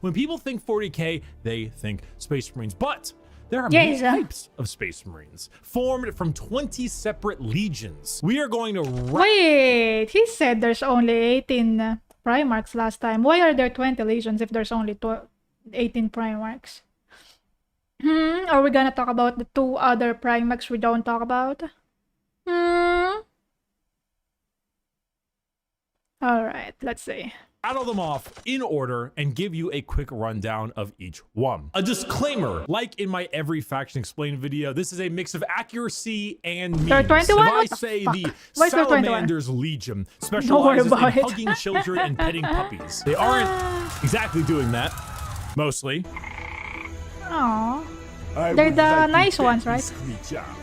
When people think 40k, they think Space Marines, but there are many types of Space Marines, formed from 20 separate legions. We are going to... Wait, he said there's only 18 Primarchs last time. Why are there 20 legions if there's only 18 Primarchs? Are we gonna talk about the 2 other Primarchs we don't talk about? Alright, let's see. Rattle them off in order and give you a quick rundown of each one. A disclaimer, like in my Every Faction Explained video, this is a mix of accuracy and memes. 21? If I say the Salamanders Legion specializes in hugging children and petting puppies. They aren't exactly doing that, mostly. Aww. They're the nice ones, right?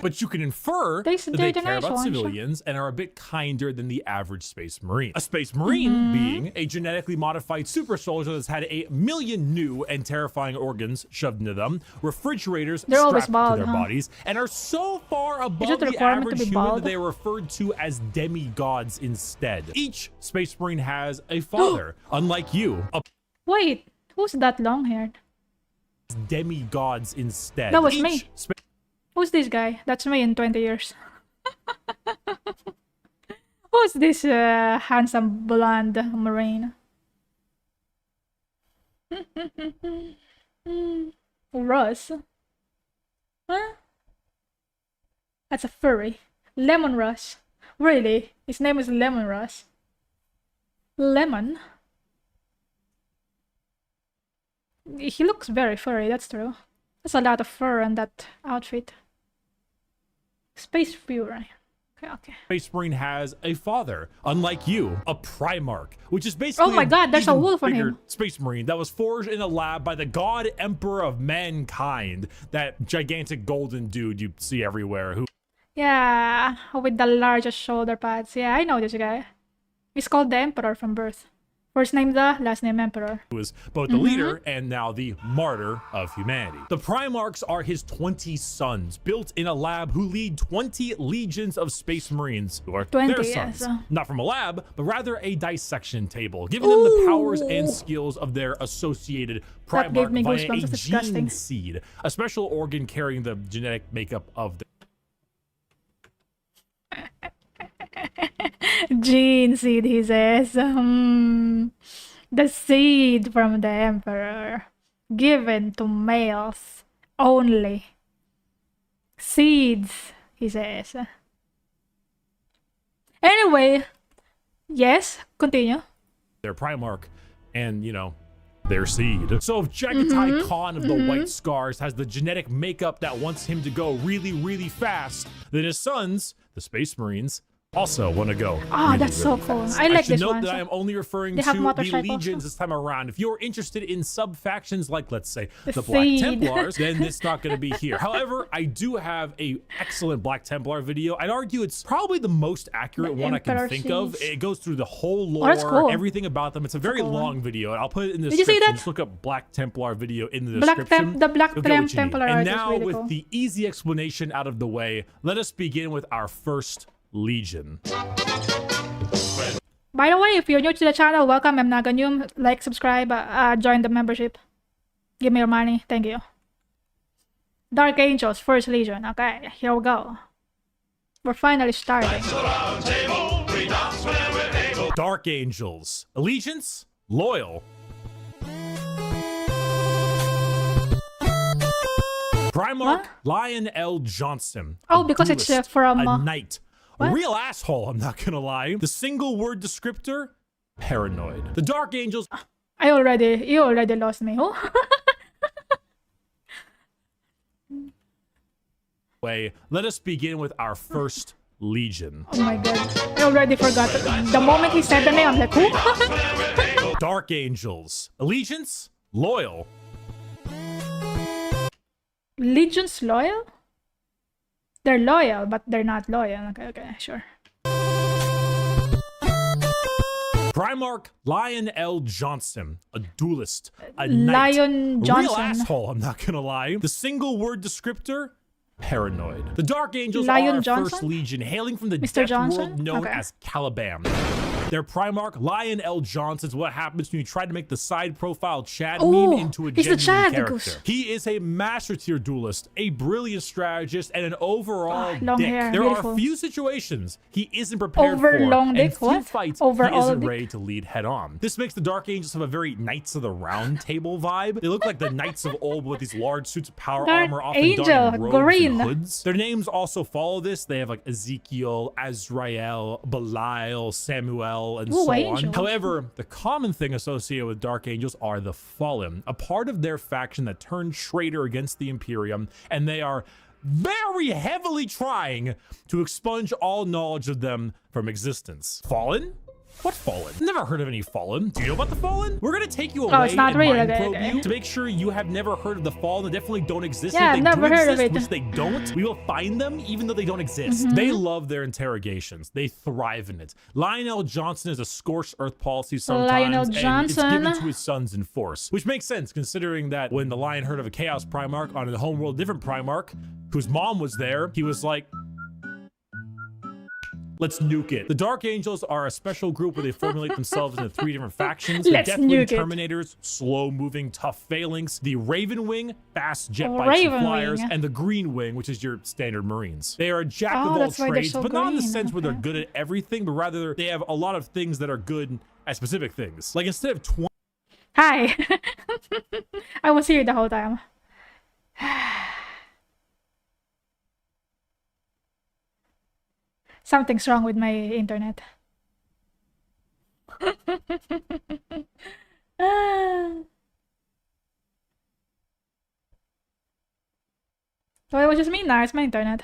But you can infer that they care about civilians and are a bit kinder than the average Space Marine. A Space Marine being a genetically modified super soldier that's had 1 million new and terrifying organs shoved into them, refrigerators strapped to their bodies, and are so far above the average human that they are referred to as demigods instead. Each Space Marine has a father, unlike you. Wait, who's that long-haired? Demigods instead. That was me. Who's this guy? That's me in 20 years. Who's this handsome blonde marine? Russ? Huh? That's a furry. Lemon Russ. Really? His name is Lemon Russ. Lemon? He looks very furry, that's true. There's a lot of fur on that outfit. Space Fury. Okay. Space Marine has a father, unlike you, a Primarch, which is basically... Oh my god, there's a wolf on him. Space Marine that was forged in a lab by the God Emperor of Mankind, that gigantic golden dude you see everywhere who... Yeah, with the largest shoulder pads. Yeah, I know this guy. He's called the Emperor from birth. First name the, last name Emperor. Who is both the leader and now the martyr of humanity. The Primarchs are his 20 sons, built in a lab, who lead 20 legions of Space Marines, who are their sons. Not from a lab, but rather a dissection table, giving them the powers and skills of their associated Primarch via a gene seed, a special organ carrying the genetic makeup of the... Gene seed, he says. The seed from the Emperor, given to males only. Seeds, he says. Anyway, yes, continue. Their Primarch and, you know, their seed. So if Jagatai Khan of the White Scars has the genetic makeup that wants him to go really, really fast, then his sons, the Space Marines, also want to go. Oh, that's so cool. I like this one. I should note that I am only referring to the legions this time around. If you're interested in sub-factions like, let's say, the Black Templars, then it's not going to be here. However, I do have a excellent Black Templar video. I'd argue it's probably the most accurate one I can think of. It goes through the whole lore, everything about them. It's a very long video, and I'll put it in the description. Just look up Black Templar video in the description. The Black Templar. And now, with the easy explanation out of the way, let us begin with our first legion. By the way, if you're new to the channel, welcome. I'm Naganyum. Like, subscribe, join the membership. Give me your money. Thank you. Dark Angels, First Legion. Okay, here we go. We're finally starting. Dark Angels. Allegiance? Loyal. Primarch Lion L. Johnson. Oh, because it's from... a knight. A real asshole, I'm not gonna lie. The single word descriptor? Paranoid. The Dark Angels... You already lost me. Who? Let us begin with our first legion. Oh my god. I already forgot. The moment he said the name, I'm like, who? Dark Angels. Allegiance? Loyal. Legion's loyal? They're loyal, but they're not loyal. Okay, sure. Primarch Lion L. Johnson, a duelist, a knight, Lion Johnson. A real asshole, I'm not gonna lie. The single word descriptor? Paranoid. The Dark Angels are our first legion, hailing from the death world known as Caliban. Their Primarch, Lion L. Johnson's what happens when you try to make the side profile Chad meme into a genuine character. He is a master tier duelist, a brilliant strategist, and an overall dick. There are few situations he isn't prepared for, and few fights he isn't ready to lead head on. This makes the Dark Angels have a very Knights of the Round Table vibe. They look like the Knights of old with these large suits of power armor, often donned in robes and hoods. Their names also follow this. They have like Ezekiel, Azrael, Belial, Samuel, and so on. However, the common thing associated with Dark Angels are the Fallen, a part of their faction that turned traitor against the Imperium, and they are very heavily trying to expunge all knowledge of them from existence. Fallen? What Fallen? Never heard of any Fallen. Do you know about the Fallen? We're gonna take you away and mind probe you to make sure you have never heard of the Fallen. They definitely don't exist. Yeah, if they never heard of it. Which they don't, we will find them even though they don't exist. They love their interrogations. They thrive in it. Lionel Johnson is a scorched earth policy sometimes, and it's given to his sons in force, which makes sense considering that when the Lion heard of a Chaos Primarch on the homeworld different Primarch, whose mom was there, he was like, let's nuke it. The Dark Angels are a special group where they formulate themselves into 3 different factions. The Deathwing Terminators, slow-moving, tough phalanx. The Raven Wing, fast jet bikes and flyers. And the Green Wing, which is your standard Marines. They are a jack of all trades, but not in the sense where they're good at everything, but rather they have a lot of things that are good at specific things. Like instead of 20... Hi! I was here the whole time. Something's wrong with my internet. So it was just me now, it's my internet.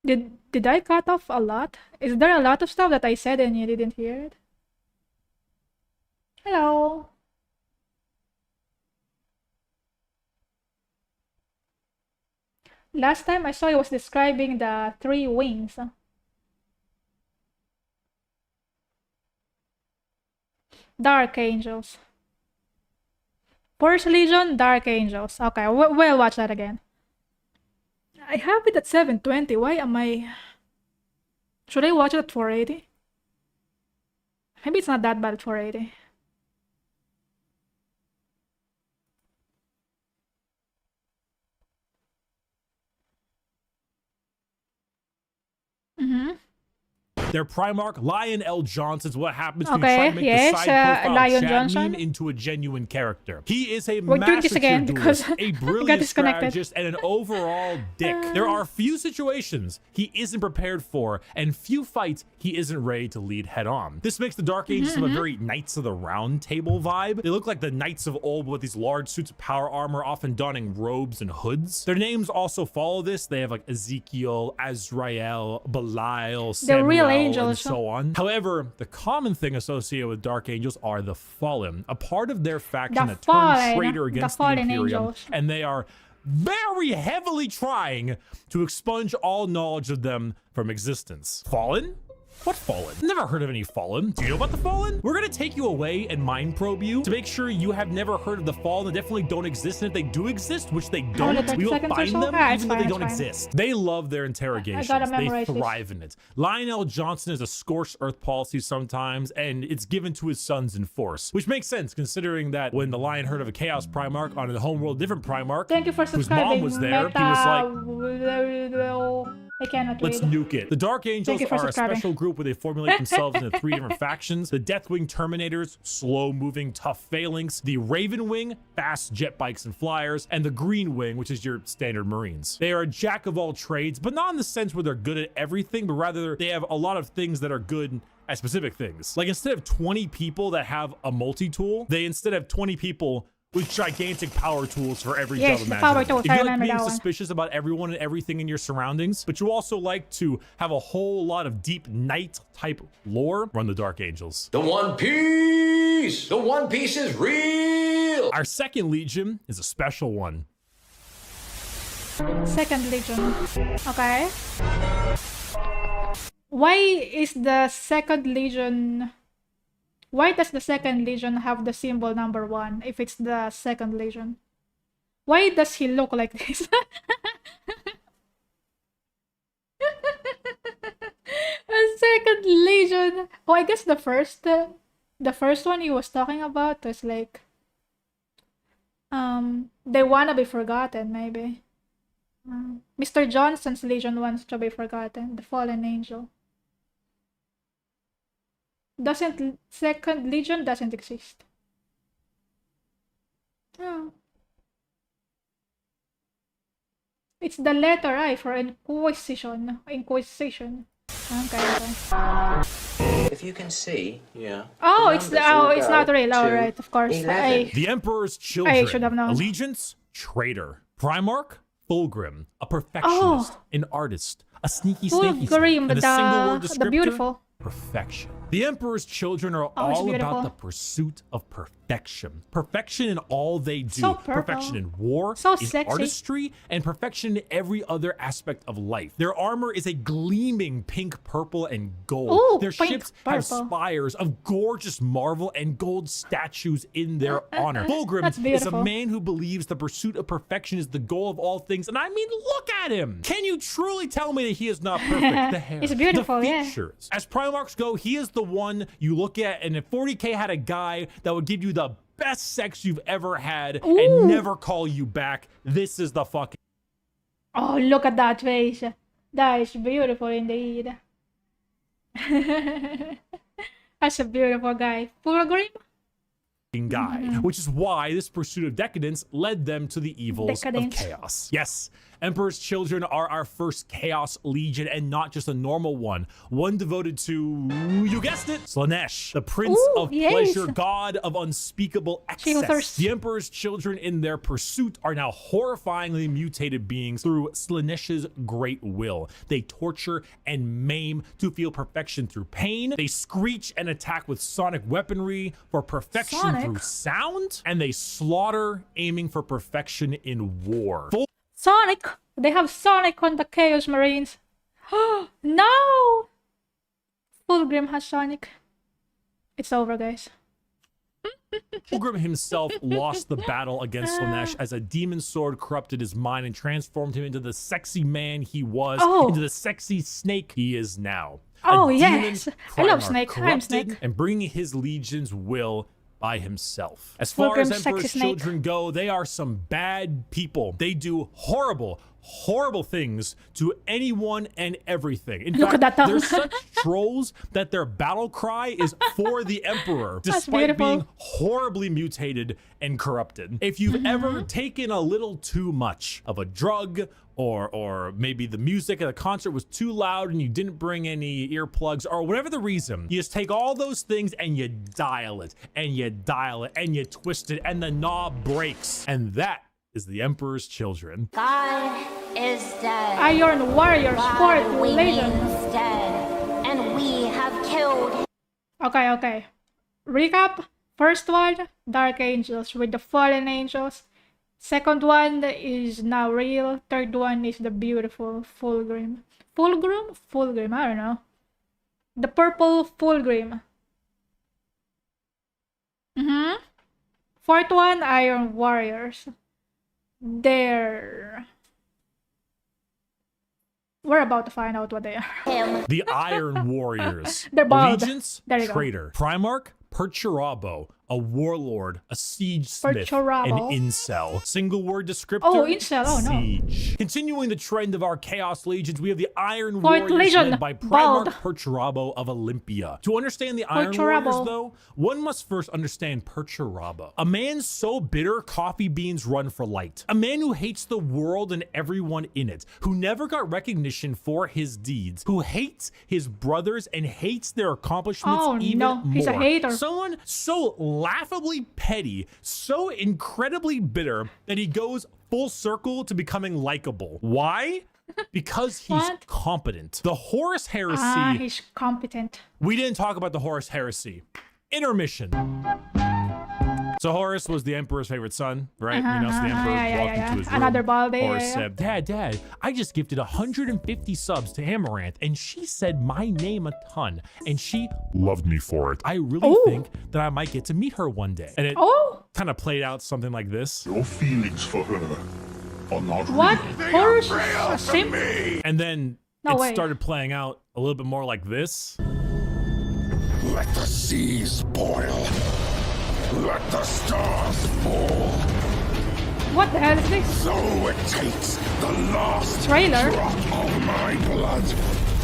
Did I cut off a lot? Is there a lot of stuff that I said and you didn't hear it? Hello. Last time I saw he was describing the 3 wings. Dark Angels. First Legion, Dark Angels. Okay, we'll watch that again. I have it at 720. Why am I... Should I watch it at 480? Maybe it's not that bad at 480. Their Primarch, Lion L. Johnson's what happens when you try to make the side profile Chad meme into a genuine character. He is a master tier duelist, a brilliant strategist, and an overall dick. There are few situations he isn't prepared for, and few fights he isn't ready to lead head on. This makes the Dark Angels have a very Knights of the Round Table vibe. They look like the Knights of old with these large suits of power armor, often donning robes and hoods. Their names also follow this. They have like Ezekiel, Azrael, Belial, Samuel, and so on. However, the common thing associated with Dark Angels are the Fallen, a part of their faction that turned traitor against the Imperium, and they are very heavily trying to expunge all knowledge of them from existence. Fallen? What Fallen? Never heard of any Fallen. Do you know about the Fallen? We're gonna take you away and mind probe you to make sure you have never heard of the Fallen. They definitely don't exist, and if they do exist, which they don't, we will find them even though they don't exist. They love their interrogations. They thrive in it. Lionel Johnson is a scorched earth policy sometimes, and it's given to his sons in force, which makes sense considering that when the Lion heard of a Chaos Primarch on the homeworld different Primarch, whose mom was there, he was like, I cannot Let's nuke it. The Dark Angels are a special group where they formulate themselves into 3 different factions. The Deathwing Terminators, slow-moving, tough phalanx. The Raven Wing, fast jet bikes and flyers. And the Green Wing, which is your standard Marines. They are a jack of all trades, but not in the sense where they're good at everything, but rather they have a lot of things that are good at specific things. Like instead of 20 people that have a multi-tool, they instead have 20 people with gigantic power tools for every job imaginable. If you like being suspicious about everyone and everything in your surroundings, but you also like to have a whole lot of deep knight type lore, run the Dark Angels. The One Piece! The One Piece is real! Our second Legion is a special one. Second Legion. Okay. Why is the second Legion Why does the second legion have the symbol number 1 if it's the second legion? Why does he look like this? A second legion. Oh, I guess the first one he was talking about was like, they wanna be forgotten, maybe. Mr. Johnson's legion wants to be forgotten. The fallen angel. Second legion doesn't exist. Oh. It's the letter I for Inquisition. Inquisition. Okay. If you can see, yeah. Oh, it's not real. All right, of course. The Emperor's Children. I should have known. Allegiance, traitor. Primarch, Fulgrim, a perfectionist, an artist, a sneaky snake, Fulgrim, and a single word descriptor. the beautiful. Perfection. The Emperor's Children are all about the pursuit of perfection. Perfection in all they do. So purple. Perfection in war, So in sexy. artistry, and perfection in every other aspect of life. Their armor is a gleaming pink, purple, and gold. Ooh, Their pink, ships have purple. spires of gorgeous marble and gold statues in their honor. Fulgrim That's is a beautiful. man who believes the pursuit of perfection is the goal of all things. And I mean, look at him. Can you truly tell me that he is not perfect? The hair, It's beautiful, the yeah. features. As Primarchs go, he is the one you look at, and if 40K had a guy that would give you the best sex you've ever had and never call you back, this is the fucking... Oh, look at that face. That is beautiful indeed. That's a beautiful guy. Fulgrim? guy, which is why this pursuit of decadence led them to the evils of chaos. Yes, Emperor's Children are our first Chaos Legion, and not just a normal one devoted to, you guessed it, Slaanesh, the Prince of Pleasure, god of unspeakable excess. The Emperor's Children in their pursuit are now horrifyingly mutated beings through Slaanesh's great will. They torture and maim to feel perfection through pain. They screech and attack with sonic weaponry for perfection through sound, and they slaughter, aiming for perfection in war. Sonic! They have Sonic on the Chaos Marines. No! Fulgrim has Sonic. It's over, guys. Fulgrim himself lost the battle against Slaanesh as a demon sword corrupted his mind and transformed him into the sexy man he was, into the sexy snake he is now. Oh, yes. I love Snake. I'm Snake. And bringing his legions will by himself. As far as Emperor's Children go, they are some bad people. They do horrible things to anyone and everything. In fact, they're such trolls that their battle cry is for the Emperor, despite being horribly mutated and corrupted. If you've ever taken a little too much of a drug, or maybe the music at a concert was too loud and you didn't bring any earplugs, or whatever the reason, you just take all those things and you dial it, and you dial it, and you twist it, and the knob breaks. And that is the Emperor's Children. God is dead. Iron Warriors, fourth legion. Dead, and we have killed. Okay. Recap. First one, Dark Angels with the Fallen Angels. Second one is now real. Third one is the beautiful Fulgrim. Fulgrim, I don't know. The purple Fulgrim. Fourth one, Iron Warriors. We're about to find out what they are. The Iron Warriors. They're bald. Allegiance, traitor. Primarch, Perturabo, a warlord, a siege smith, an incel. Single word descriptor. Oh, incel. Oh, siege. Continuing the trend of our Chaos Legions, we have the Iron Warriors led by Primarch Perturabo of Olympia. To understand the Iron Warriors, though, one must first understand Perturabo. A man so bitter, coffee beans run for light. A man who hates the world and everyone in it, who never got recognition for his deeds, who hates his brothers and hates their accomplishments even more. He's a hater. Someone so laughably petty, so incredibly bitter that he goes full circle to becoming likable. Why? Because he's competent. The Horus Heresy. He's competent. We didn't talk about the Horus Heresy. Intermission. So Horus was the Emperor's favorite son, right? You know, so the Emperor walked into his room. Another balde. Horus said, Dad, I just gifted 150 subs to Amaranth, and she said my name a ton, and she loved me for it. I really think that I might get to meet her one day. And it kind of played out something like this. Your feelings for her are not What? real. Horus is a simp? And then started playing out a little bit more like this. Let the seas boil. Let the stars fall. What the hell is this? So it takes the last Trailer? drop of my blood.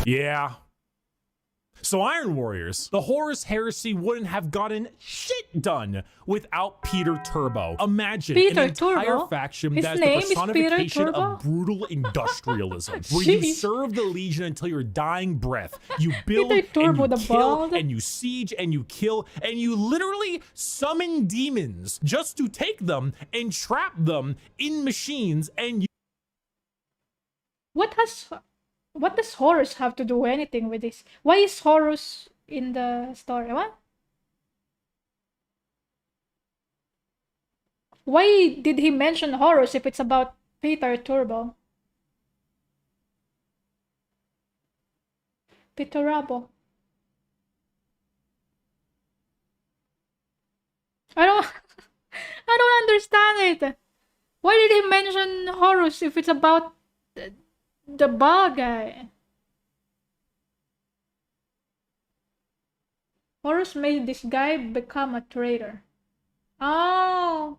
Yeah. So Iron Warriors, the Horus heresy wouldn't have gotten shit done without Peter Turbo. Imagine an entire faction His that's the name is personification Peter Turbo? of brutal industrialism, where you serve the Legion until your dying breath. You build Peter Turbo, and you the kill bald. and you siege and you kill and you literally summon demons just to take them and trap them in machines and What does Horus have to do anything with this? Why is Horus in the story? What? Why did he mention Horus if it's about Peter Turbo? Peter Rabo. I don't understand it. Why did he mention Horus if it's about the bald guy? Horus made this guy become a traitor. Oh.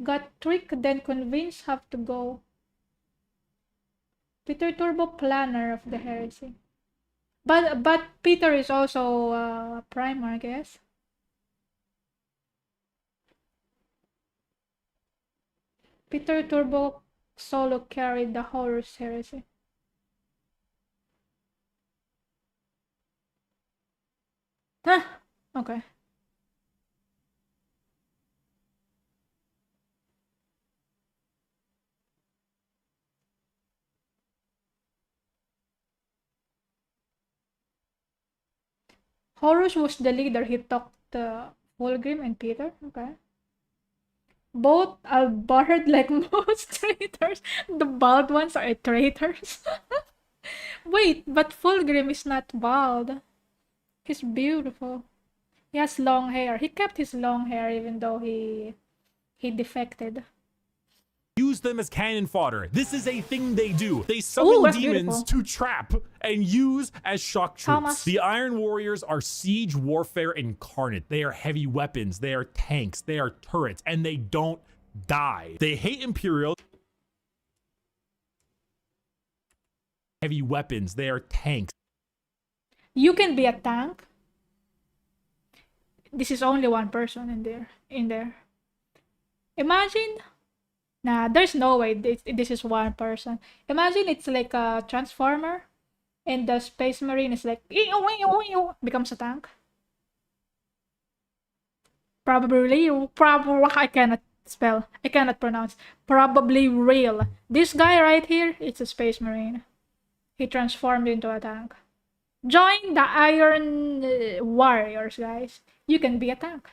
Got tricked, then convinced have to go. Peter Turbo, planner of the heresy. But Peter is also a primer, I guess. Peter Turbo solo carried the Horus heresy. Huh, okay. Horus was the leader. He talked to Fulgrim and Peter. Okay. Both are barred like most traitors. The bald ones are traitors. Wait, but Fulgrim is not bald. He's beautiful. He has long hair. He kept his long hair even though he defected. use them as cannon fodder. This is a thing they do. They summon demons to trap and use as shock troops. The Iron Warriors are siege warfare incarnate. They are heavy weapons. They are tanks. They are turrets, and they don't die. They hate Imperial. Heavy weapons. They are tanks. You can be a tank. This is only one person in there. Imagine. Nah, there's no way this is one person. Imagine it's like a transformer, and the Space Marine is like becomes a tank. Probably I cannot spell. I cannot pronounce. Probably real. This guy right here, it's a Space Marine. He transformed into a tank. Join the Iron Warriors, guys. You can be a tank.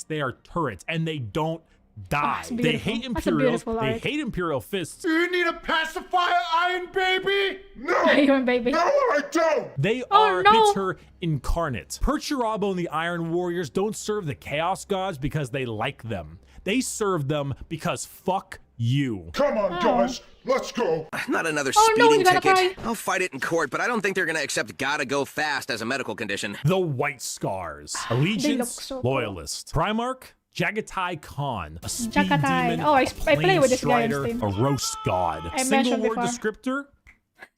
They are turrets, and they don't die. They hate Imperials. They hate Imperial Fists. Do you need a pacifier, Iron Baby? No! Iron Baby. No, I don't! They are bitter incarnate. Perturabo and the Iron Warriors don't serve the Chaos Gods because they like them. They serve them because fuck you. Come on, guys. Let's go. Not another speeding ticket. Cry. I'll fight it in court, but I don't think they're gonna accept gotta go fast as a medical condition. The White Scars. Allegiance, so Loyalist. Primarch, Jagatai Khan. A speed Jagatai. demon, Oh, I a play with this guy on strider, Steam. a roast god. I Single mentioned word before. descriptor,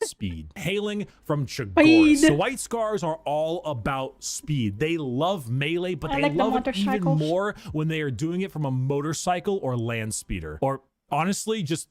speed. Hailing from Speed. Chagoris. The White Scars are all about speed. They love melee, but I they like the love it even motorcycles. more when they are doing it from a motorcycle or land speeder. Or honestly, just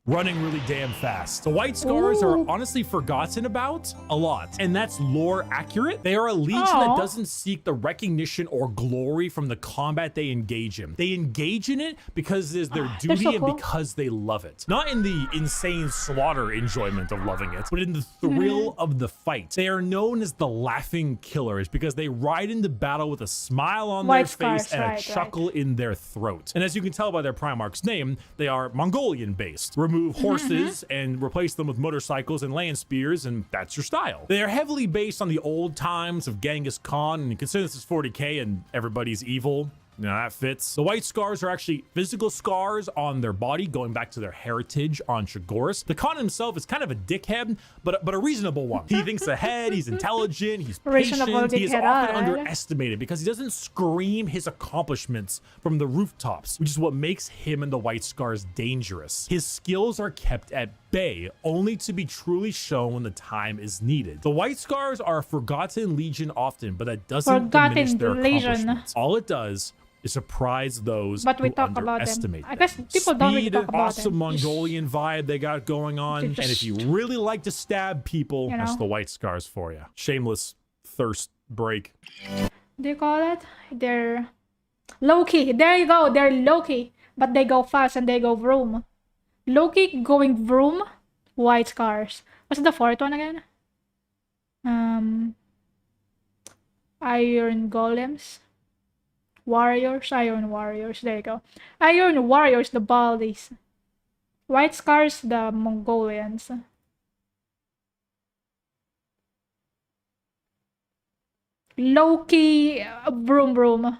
running really damn fast. The White Scars are honestly forgotten about a lot, and that's lore accurate. They are a legion that doesn't seek the recognition or glory from the combat they engage in. They engage in it because it is their duty and because they love it. Not in the insane slaughter enjoyment of loving it, but in the thrill of the fight. They are known as the laughing killers because they ride into battle with a smile on their face and a chuckle in their throat. And as you can tell by their Primarch's name, they are Mongolian based. Remove horses and replace them with motorcycles and land spears, and that's your style. They are heavily based on the old times of Genghis Khan, and consider this is 40k and everybody's evil. You know, that fits. The White Scars are actually physical scars on their body, going back to their heritage on Shagoras. The Khan himself is kind of a dickhead, but a reasonable one. He thinks ahead, he's intelligent, he's patient. He is often underestimated because he doesn't scream his accomplishments from the rooftops, which is what makes him and the White Scars dangerous. His skills are kept at bay, only to be truly shown when the time is needed. The White Scars are a forgotten legion often, but that doesn't diminish their accomplishments. All it does is surprise those who underestimate them. I guess people don't really talk about awesome Mongolian vibe they got going on. And if you really like to stab people, that's the White Scars for you. Shameless thirst break. Do you call it? They're low-key. There you go. They're low-key. But they go fast and they go vroom. Low-key going vroom. White Scars. What's the fourth one again? Iron Golems. Iron Warriors, there you go. Iron Warriors, the Baldies. White Scars, the Mongolians. Loki, vroom vroom.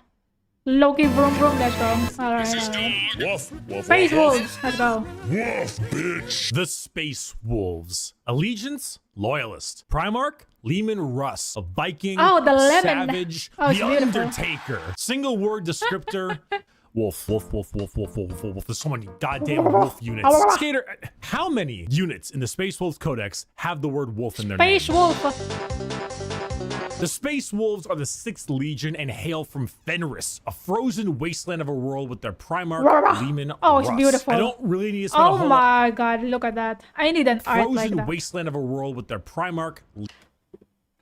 Loki, vroom vroom, let's go. Alright. Woof, woof, Space Wolves, let's go. Woof, bitch. The Space Wolves. Allegiance, Loyalist. Primarch, Leman Russ. A Viking, the lemon. Savage, the Undertaker. Single word descriptor. Wolf, wolf, wolf, wolf, wolf, wolf, wolf. There's so many goddamn wolf units. Skater, how many units in the Space Wolves Codex have the word wolf in their name? Space Wolf. The Space Wolves are the 6th Legion and hail from Fenris, a frozen wasteland of a world with their Primarch, Leman Russ. It's beautiful. I don't really need to spend a whole my god, look at that. I need an art like that. Frozen wasteland of a world with their Primarch.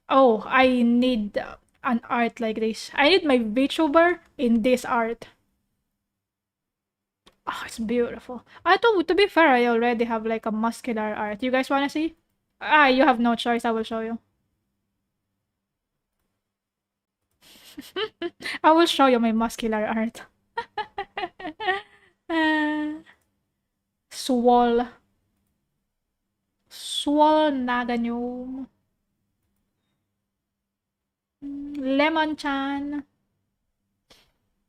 I need an art like this. I need my Vtuber in this art. It's beautiful. To be fair, I already have like a muscular art. You guys wanna see? You have no choice. I will show you. I will show you my muscular art. Swole Naganium. Lemon Chan.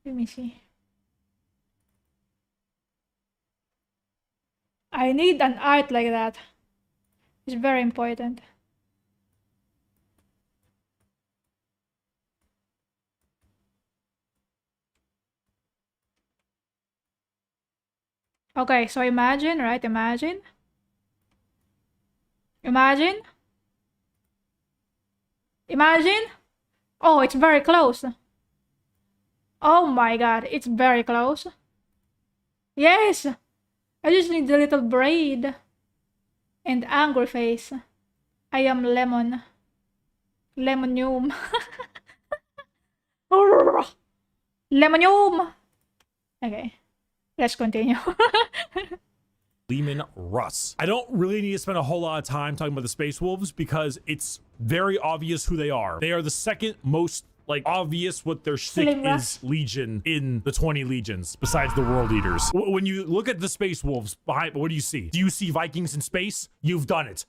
Let me see. I need an art like that. It's very important. Okay, so imagine, right? Imagine. Oh, it's very close. Oh my god, it's very close. Yes! I just need the little braid. And angry face. I am lemon. Lemonium. Lemonium! Okay. Let's continue. Leman Russ. I don't really need to spend a whole lot of time talking about the Space Wolves because it's very obvious who they are. They are the 2nd most obvious what their shtick is legion in the 20 legions besides the World Eaters. When you look at the Space Wolves behind, what do you see? Do you see Vikings in space? You've done it.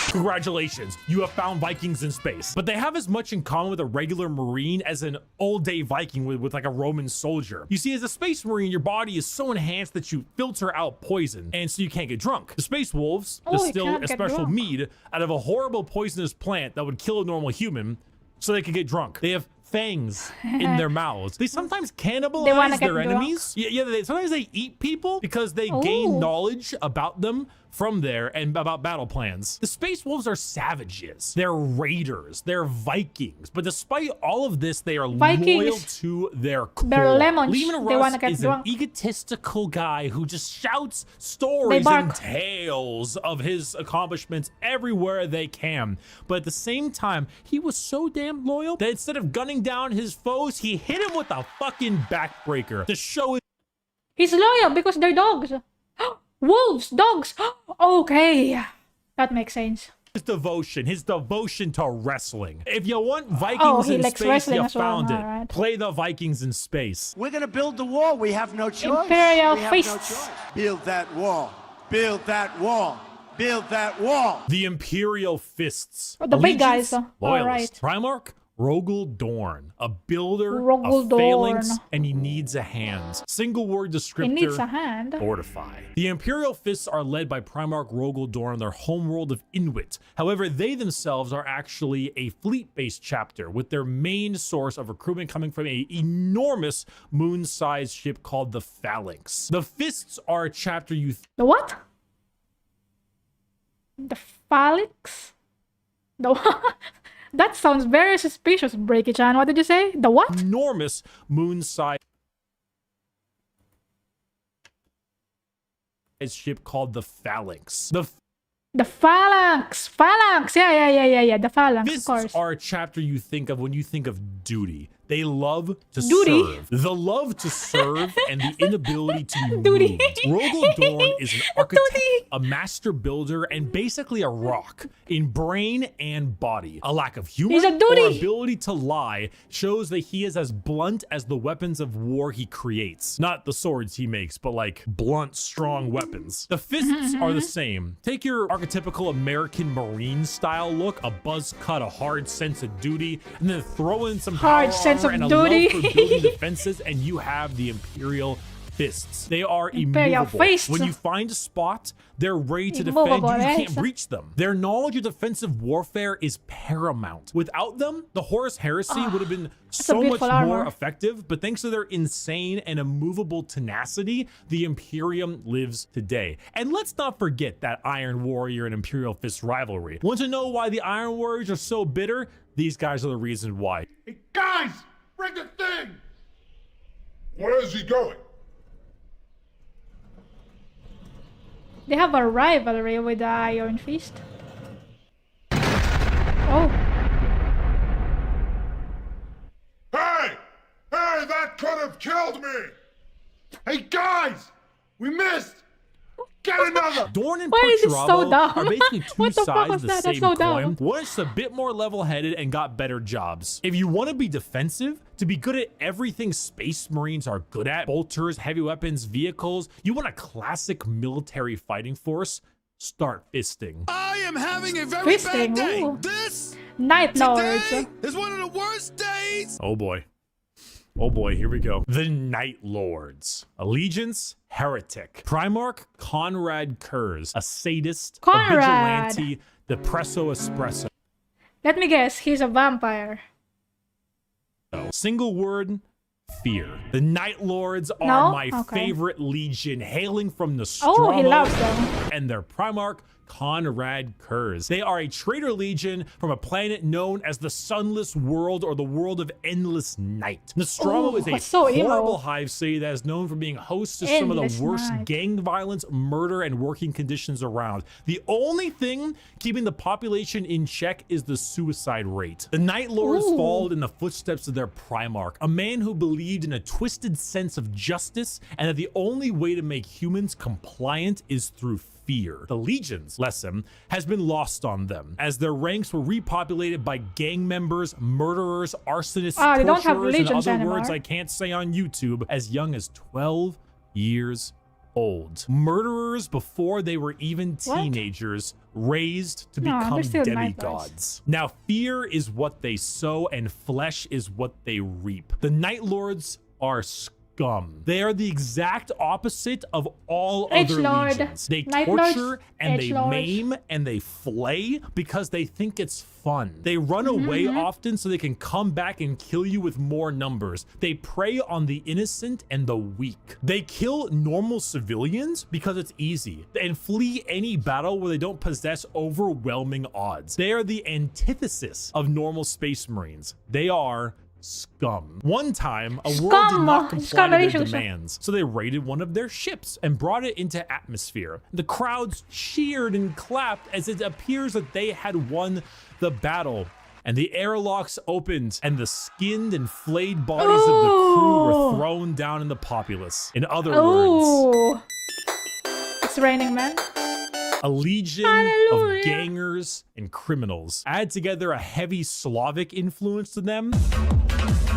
Congratulations, you have found Vikings in space. But they have as much in common with a regular Marine as an old-day Viking with like a Roman soldier. You see, as a Space Marine, your body is so enhanced that you filter out poison, and so you can't get drunk. The Space Wolves distill a special mead out of a horrible poisonous plant that would kill a normal human, so they could get drunk. They have fangs in their mouths. They sometimes wanna cannibalize get their drunk. enemies. Yeah, sometimes they eat people because they gain knowledge about them from there and about battle plans. The Space Wolves are savages. They're raiders. They're Vikings. But despite all of this, they are loyal to their core. They're lemons. Leman They wanna Russ get is drunk. an egotistical guy who just shouts stories and tales of his accomplishments everywhere they can. But at the same time, he was so damn loyal that instead of gunning down his foes, he hit him with a fucking backbreaker to show his He's loyal because they're dogs. Wolves, dogs. Okay, that makes sense. his devotion to wrestling. If you want Vikings in space, you found it. Right. Play the Vikings in space. We're gonna build the wall. We have no choice. Imperial Fists. Build that wall. Build that wall. Build that wall. The Imperial Fists. The big guys. Loyalist. Primarch Rogel Dorn, a builder Rogel of phalanx, Dorn. and he needs a hand. Single word descriptor. He needs a hand. Fortify. The Imperial Fists are led by Primarch Rogel Dorn on their homeworld of Inuit. However, they themselves are actually a fleet-based chapter, with their main source of recruitment coming from an enormous moon-sized ship called the Phalanx. The Fists are a chapter you... The what? The phalanx? The what? That sounds very suspicious, Bricky-chan. What did you say? The what? Enormous moon-sized ship called the Phalanx. The phalanx! Phalanx! Yeah. The phalanx, Fists of course. are a chapter you think of when you think of duty. They love to Duty? serve. The love to serve and the inability to be Duty. moved. Rogel Dorn is an architect, a master builder, and basically a rock in brain and body. A lack of humor He's a duty. or ability to lie shows that he is as blunt as the weapons of war he creates. Not the swords he makes, but like blunt, strong weapons. The Fists are the same. Take your archetypical American Marine style look, a buzz cut, a hard sense of duty, and then throw in some Hard power sense of and a duty. love for building defenses, and you have the Imperial Fists. They are Imperial immovable. Fists. When you find a spot, they're ready to defend Immovable, you. You eh? can't breach them. Their knowledge of defensive warfare is paramount. Without them, the Horus Heresy would have been so much more armor. effective, but thanks to their insane and immovable tenacity, the Imperium lives today. And let's not forget that Iron Warrior and Imperial Fist rivalry. Want to know why the Iron Warriors are so bitter? These guys are the reason why. Hey, guys, bring the thing! Where is he going? They have a rivalry with the Iron Fist. Oh. Hey! Hey, that could have killed me! Hey, guys! We missed! Get another! Dorn and Why is it so Perturabo dumb? are basically two What the fuck sides was of the that? That's same so coin. dumb. One is a bit more level-headed and got better jobs. If you want to be defensive, to be good at everything Space Marines are good at, bolters, heavy weapons, vehicles, you want a classic military fighting force, start fisting. I am having a very Fisting, bad day. ooh. This Night Lords. today is one of the worst days. Oh boy. Oh boy, here we go. The Night Lords. Allegiance, heretic. Primarch, Conrad Kurz, a sadist, Conrad. a vigilante, the Presso Espresso. Let me guess, he's a vampire. Single word, fear. The Night Lords are No? my Okay. favorite legion, hailing from Nostromo. Oh, he loves them. And their Primarch, Conrad Kurz. They are a traitor legion from a planet known as the Sunless World, or the World of Endless Night. Nostromo Ooh, is a that's so emo. horrible hive city that is known for being host to some of Endless the worst Night. gang violence, murder, and working conditions around. The only thing keeping the population in check is the suicide rate. The Night Lords Ooh. followed in the footsteps of their Primarch, a man who believed in a twisted sense of justice and that the only way to make humans compliant is through fear. The Legion's lesson has been lost on them, as their ranks were repopulated by gang members, murderers, arsonists, They don't have torturers, and legions other anymore. words I can't say on YouTube, as young as 12 years old. Murderers before they were even teenagers, raised to No, become they're still Night demigods. Now, fear is what they sow and flesh is what they reap. The Night Lords are scum. They are the exact opposite of all Edge other Lord, legions. They Night torture Lords, and Edge they Lords. maim and they flay because they think it's fun. They run away often so they can come back and kill you with more numbers. They prey on the innocent and the weak. They kill normal civilians because it's easy and flee any battle where they don't possess overwhelming odds. They are the antithesis of normal Space Marines. They are scum. One time, a world did not comply to their demands, so they raided one of their ships and brought it into atmosphere. The crowds cheered and clapped as it appears that they had won the battle, and the airlocks opened and the skinned and flayed bodies of the crew were thrown down in the populace. In other words, it's raining, man. a legion of gangers and criminals. Add together a heavy Slavic influence to them.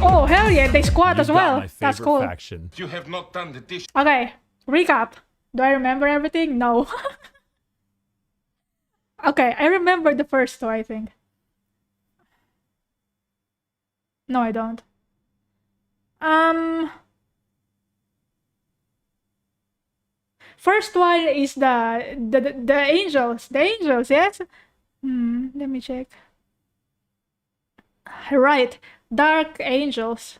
Oh, hell yeah, they squat as You've got well. my That's favorite cool. faction. You have not done the dish. Okay, recap. Do I remember everything? No. Okay, I remember the first two, I think. No, I don't. First one is the angels. The angels, yes? Let me check. Right. Dark angels.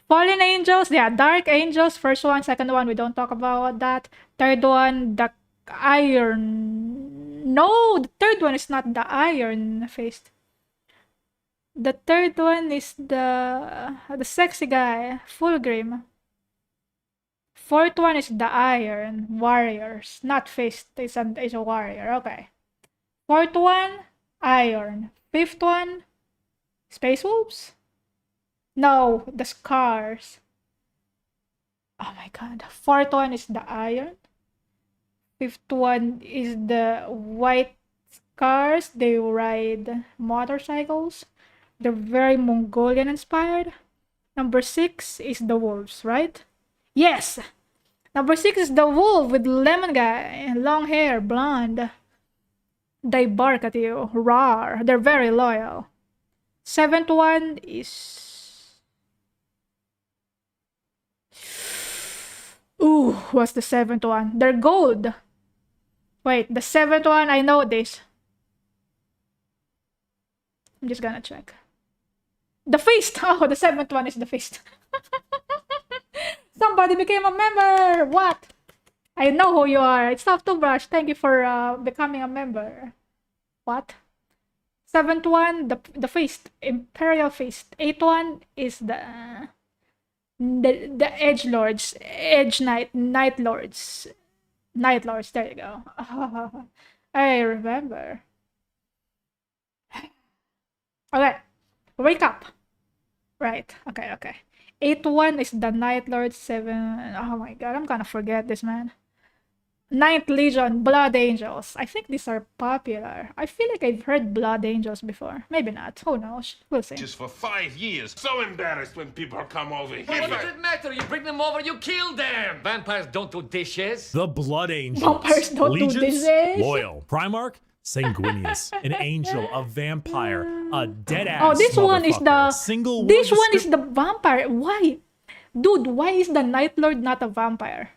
Fallen angels, yeah, dark angels. First one, second one, we don't talk about that. Third one, the iron. No, the third one is not the Iron Fist. The third one is the sexy guy, Fulgrim. Fourth one is the Iron Warriors, not Fist. It's a warrior. Okay. Fourth one, Iron. Fifth one, Space Wolves. No, the Scars. Oh my god. Fourth one is the Iron. Fifth one is the White Scars. They ride motorcycles. They're very Mongolian inspired. Number 6 is the Wolves, right? Yes! Number 6 is the wolf with lemon guy, long hair, blonde. They bark at you, roar. They're very loyal. Seventh one is... Ooh, what's the seventh one? They're gold. Wait, the seventh one, I know this. I'm just gonna check. The Fist! Oh, the seventh one is the Fist. Somebody became a member! What? I know who you are. It's not Toothbrush. Thank you for becoming a member. What? Seventh one, the Fist. Imperial Fist. Eighth one is the Edge Lords. Edge Knight. Night Lords. Night Lords. There you go. I remember. Okay. Wake up. Right. Okay, okay. Eighth one is the Night Lord. 7. Oh my god, I'm gonna forget this, man. Ninth Legion, Blood Angels. I think these are popular. I feel like I've heard Blood Angels before. Maybe not. Who knows? We'll see. Just for 5 years. So embarrassed when people come over here. What does it matter? You bring them over, you kill them. Vampires don't do dishes. The Blood Angels. Vampires don't do Legions, dishes. loyal. Primarch, sanguineous. An angel, a vampire, a dead-ass Oh, this one is the... Single This word one is the vampire. Why? Dude, why is the Night Lord not a vampire?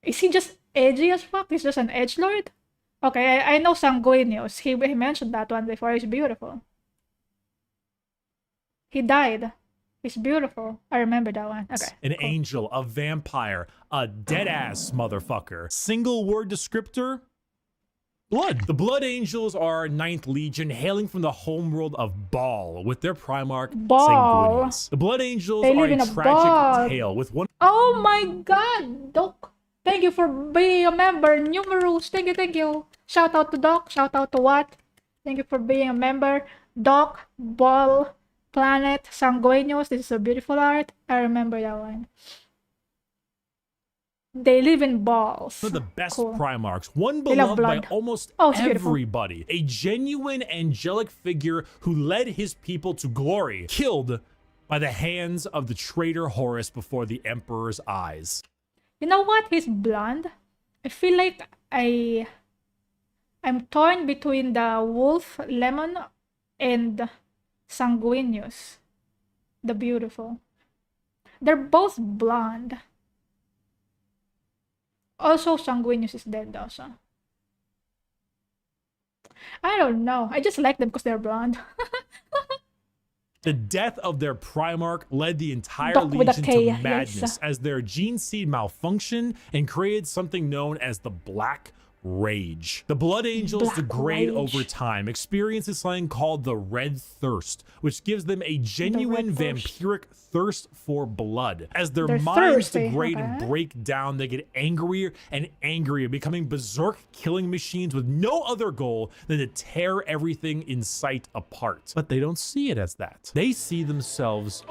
Is he just edgy as fuck? He's just an edgelord? Okay, I know Sanguinius. He mentioned that one before. He's beautiful. He died. He's beautiful. I remember that one. Okay. An cool. angel, a vampire, a dead-ass motherfucker. Single word descriptor? Blood. The Blood Angels are 9th Legion, hailing from the homeworld of Baal, with their Primarch, Baal. Sanguinius. The Blood Angels They are live in a a tragic ball. tale with one... Oh my god, Doc. Thank you for being a member. Numerous. Thank you. Shout out to Doc. Shout out to what? Thank you for being a member. Doc, Ball, Planet, Sanguinius. This is a beautiful art. I remember that one. They live in balls. One of the best Cool. Primarchs, one They love beloved by blood. almost Oh, it's beautiful. everybody. A genuine angelic figure who led his people to glory, killed by the hands of the traitor Horus before the Emperor's eyes. You know what? He's blonde. I feel like I'm torn between the wolf, Lemon, and Sanguinius. The beautiful. They're both blonde. Also, Sanguinius is dead also. I don't know. I just like them because they're blonde. The death of their Primarch led the entire Doc with a Legion K, to madness yes. as their gene seed malfunctioned and created something known as the Black Rage. The Blood Angels Black degrade Rage. over time, experiencing something called the Red Thirst, which gives them a genuine Red Thirst. vampiric thirst for blood. As their They're minds thirsty, degrade and okay. break down, they get angrier and angrier, becoming berserk killing machines with no other goal than to tear everything in sight apart. But they don't see it as that. They see themselves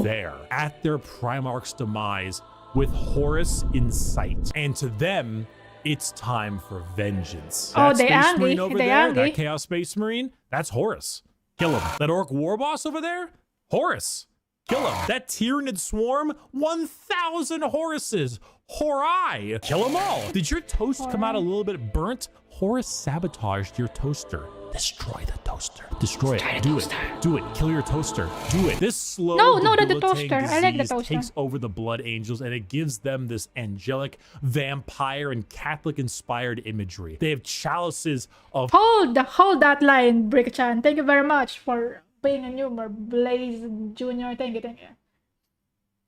there, at their Primarch's demise, with Horus in sight. And to them, it's time for vengeance. Oh, That they Space angry. Marine over They there, angry. that Chaos Space Marine, that's Horus. Kill him. That Orc War Boss over there, Horus. Kill him. That Tyranid Swarm, 1,000 Horuses. Horai. Kill them all. Did your toast come out a little bit burnt? Horus sabotaged your toaster. Destroy the toaster. Destroy it. Do it. Do it. Kill your toaster. Do it. This slow, No, not the debilitating toaster. I like the disease toaster. takes over the Blood Angels, and it gives them this angelic, vampire, and Catholic-inspired imagery. They have chalices of Hold that line, Brick-chan. Thank you very much for being a newcomer, Blaze Jr. Thank you.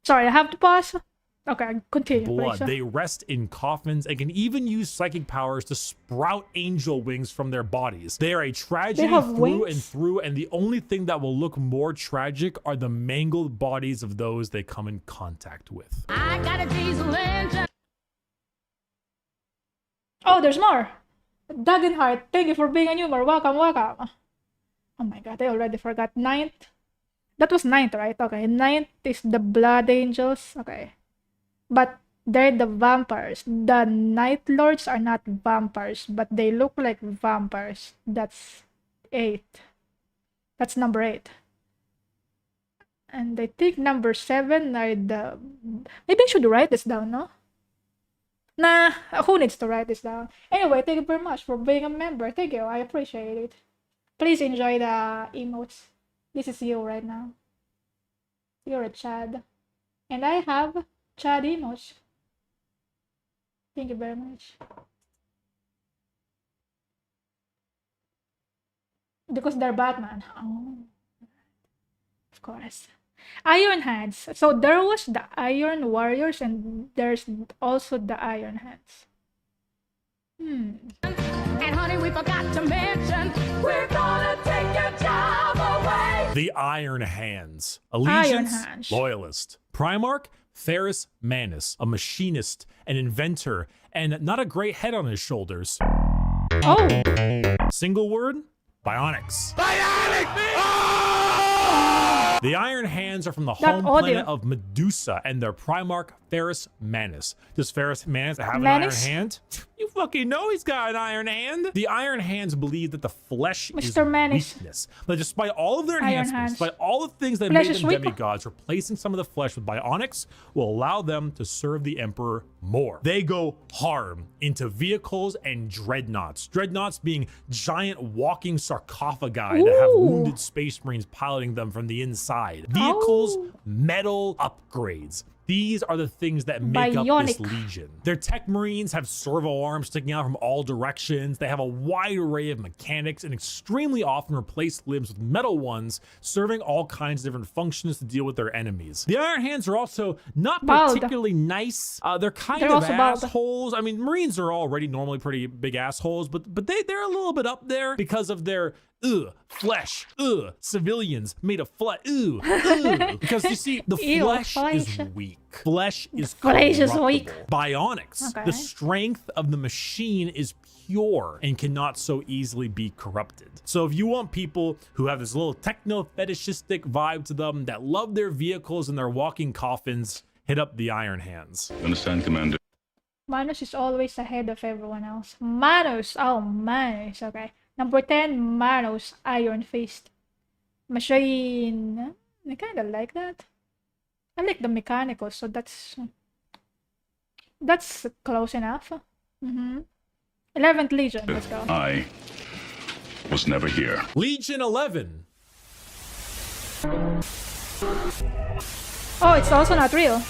Sorry, I have to pause. Okay, continue, blood. please. They rest in coffins and can even use psychic powers to sprout angel wings from their bodies. They are a tragedy have through wings? and through, and the only thing that will look more tragic are the mangled bodies of those they come in contact with. I got a diesel engine. Oh, there's more. Dagenheart, thank you for being a newcomer. Welcome. Oh my god, I already forgot. 9th. That was 9th, right? Okay, 9th is the Blood Angels. Okay. But they're the vampires. The Night Lords are not vampires, but they look like vampires. That's 8. That's number 8. And I think number 7 are the... Maybe I should write this down, no? Nah, who needs to write this down? Anyway, thank you very much for being a member. Thank you, I appreciate it. Please enjoy the emotes. This is you right now. You're a Chad. And I have Chad emotes. Thank you very much. Because they're Batman. Oh, of course. Iron Hands. So there was the Iron Warriors and there's also the Iron Hands. And honey, we forgot to mention, we're gonna take your job away. The Iron Hands. Allegiance, Iron Hands. Loyalist. Primarch, Ferrus Manus, a machinist, an inventor, and not a great head on his shoulders. Oh, Single word, Bionics. The Iron Hands are from the home planet of Medusa and their Primarch, Ferrus Manus. Does Ferrus Manus have an Manus? iron hand? You fucking know he's got an iron hand. The Iron Hands believe that the flesh is Mr. Manus. weakness. But despite all of their Iron enhancements, Hands. despite all the things that Flesh made is them weak. demigods, replacing some of the flesh with bionics will allow them to serve the Emperor more. They go hard into vehicles and dreadnoughts. Dreadnoughts being giant walking sarcophagi that have Ooh. wounded space marines piloting them from the inside. Vehicles, metal upgrades. These are the things that make up this Bionic. legion. Their tech marines have servo arms sticking out from all directions. They have a wide array of mechanics and extremely often replace limbs with metal ones, serving all kinds of different functions to deal with their enemies. The Iron Hands are also not Bald. particularly nice. They're kind They're of also bald. assholes. I mean, marines are already normally pretty big assholes, but they're a little bit up there because of their flesh, civilians made of flesh, because you see, the Ew, flesh is flesh. weak. Flesh is flesh is corruptible. weak. Bionics, Okay. the strength of the machine is pure and cannot so easily be corrupted. So if you want people who have this little techno fetishistic vibe to them, that love their vehicles and their walking coffins, hit up the Iron Hands. Understand, Commander. Manus is always ahead of everyone else. Manus! Oh, Manus. Okay. Number 10, Manus, Iron Fist. Machine. I kind of like that. I like the mechanicals, so that's close enough. 11th Legion, let's go. I was never here. Legion 11. Oh, it's also not real.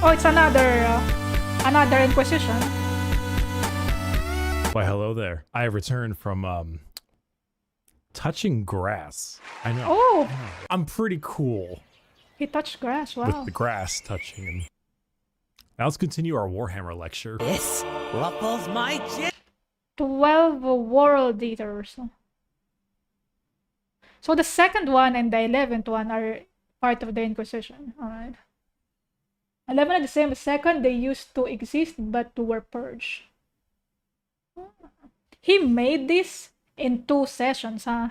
Oh, it's another Inquisition. Why, hello there. I have returned from touching grass. I know. Oh, I'm pretty cool he touched grass. Wow. with the grass touching. And now let's continue our Warhammer lecture. This ruffles my chin. 12 World Eaters. So the second one and the 11th one are part of the Inquisition. Alright. 11 are the same as second. They used to exist but were purged. He made this in 2 sessions, huh?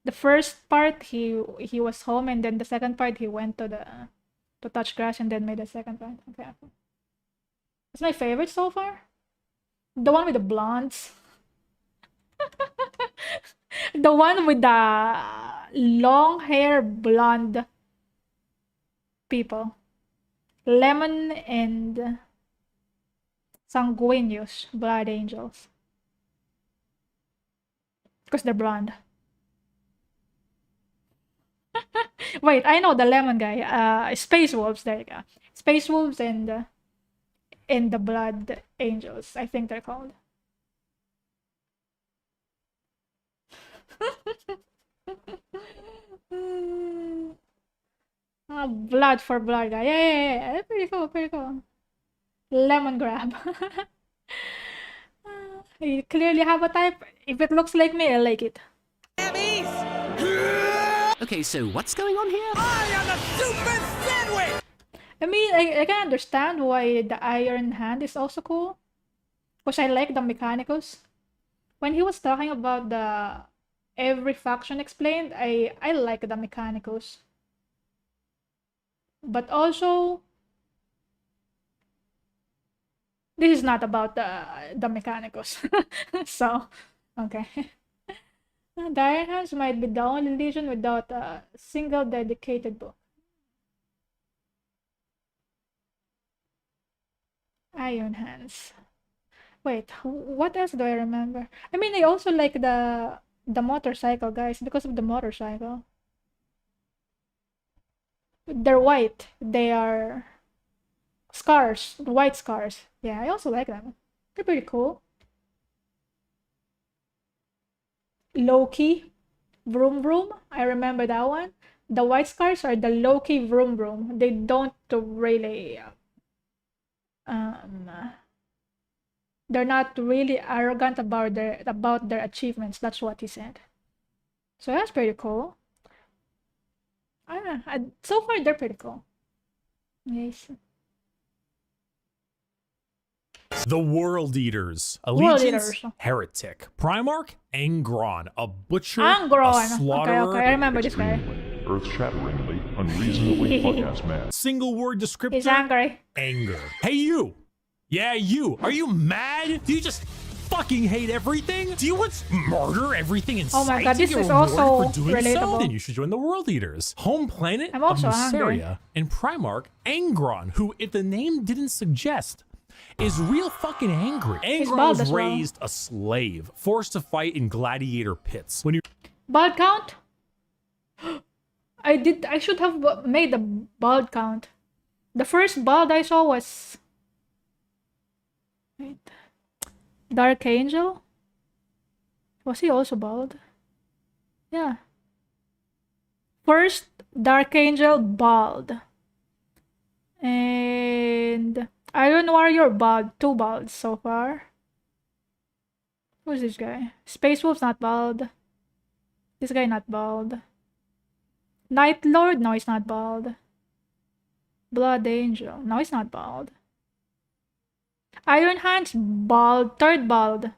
The first part he was home, and then the second part he went to touch grass and then made the second part. Okay. It's my favorite so far. The one with the blondes. The one with the long hair blonde people. Lemon and Sanguinius Blood Angels. Because they're blonde. Wait, I know the lemon guy. Space Wolves, there you go. Space Wolves and the Blood Angels, I think they're called. Blood for blood guy. Yeah. Pretty cool. Lemon grab. You clearly have a type. If it looks like me, I like it. Okay, so what's going on here? I am a super sandwich! I mean, I can understand why the Iron Hand is also cool. Because I like the Mechanicus. When he was talking about the every faction explained, I like the Mechanicus. But also, this is not about the Mechanicus. So, okay. The Iron Hands might be the only legion without a single dedicated book. Iron Hands. Wait, what else do I remember? I mean, I also like the motorcycle guys because of the motorcycle. They're white. They are scars, white scars. Yeah, I also like them. They're pretty cool. Loki, Vroom Vroom. I remember that one. The white scars are the Loki Vroom Vroom. They don't really they're not really arrogant about their achievements. That's what he said. So that's pretty cool. So far they're pretty cool. Yes. The World Eaters. World Allegiance, Eaters. Heretic. Primarch, Angron. A butcher, Angron. a slaughterer. Okay, I remember this guy. Earth-shatteringly, unreasonably fuck-ass man. Single word descriptor. He's angry. Anger. Hey, you. Yeah, you. Are you mad? Do you just fucking hate everything? Do you want to murder everything in sight? Oh my god, this You're is rewarded also for doing relatable. So? Then you should join the World Eaters. Home planet I'm of also angry. Mysteria and Primarch Angron, who, if the name didn't suggest, is real fucking angry. Angron bald was as well. raised a slave, forced to fight in gladiator pits. When you Bald count? I should have made the bald count. The first bald I saw was... Wait. Dark Angel? Was he also bald? Yeah. First, Dark Angel, bald. And... Iron Warrior, bald. 2 balds so far. Who's this guy? Space Wolf's not bald. This guy not bald. Night Lord? No, he's not bald. Blood Angel? No, he's not bald. Iron Hands? Bald. 3rd bald.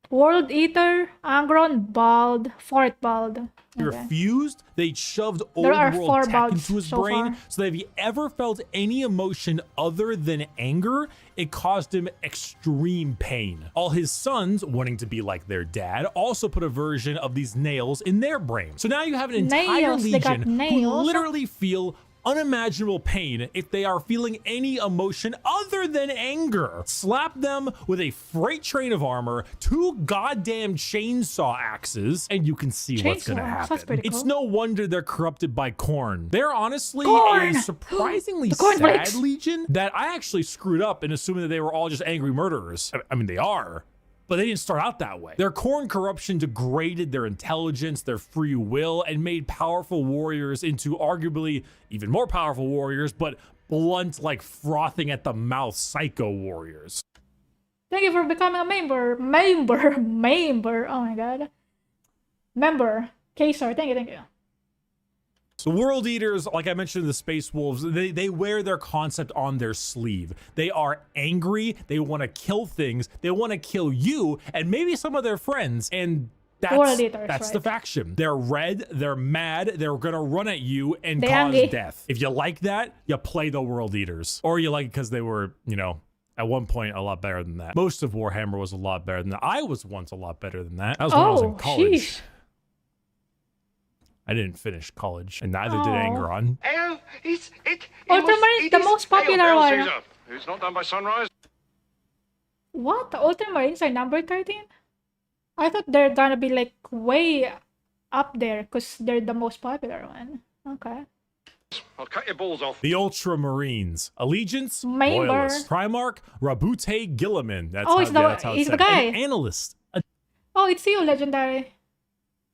World Eater? Angron? Bald. 4th bald. He refused, they shoved old There are 4 world tech balds into his so brain, far. so that if he ever felt any emotion other than anger, it caused him extreme pain. All his sons, wanting to be like their dad, also put a version of these nails in their brain. So now you have an entire Nails, they got legion who nails. literally feel unimaginable pain if they are feeling any emotion other than anger. Slap them with a freight train of armor, 2 goddamn chainsaw axes, and you can see what's gonna happen. It's no wonder they're corrupted by corn. They're honestly a surprisingly sad legion that I actually screwed up in assuming that they were all just angry murderers. I mean, they are. But they didn't start out that way. Their corn corruption degraded their intelligence, their free will, and made powerful warriors into arguably even more powerful warriors, but blunt, like frothing at the mouth psycho warriors. Thank you for becoming a member. Member. Oh my god. Member. Kesar, thank you. So World Eaters, like I mentioned, the Space Wolves, they wear their concept on their sleeve. They are angry, they want to kill things, they want to kill you, and maybe some of their friends, and that's the faction. They're red, they're mad, they're gonna run at you and cause death. If you like that, you play the World Eaters. Or you like it because they were, you know, at one point a lot better than that. Most of Warhammer was a lot better than that. I was once a lot better than that. That was when I was in college. Sheesh. I didn't finish college, and neither did Angron. Ultramarines, the most popular one. It's not done by sunrise. What? The Ultramarines are number 13? I thought they're gonna be like way up there because they're the most popular one. Okay. I'll cut your balls off. The Ultramarines. Allegiance, Loyalist. Primarch, Rabute Gilliman. That's how he's the guy. An analyst. Oh, it's you, Legendary.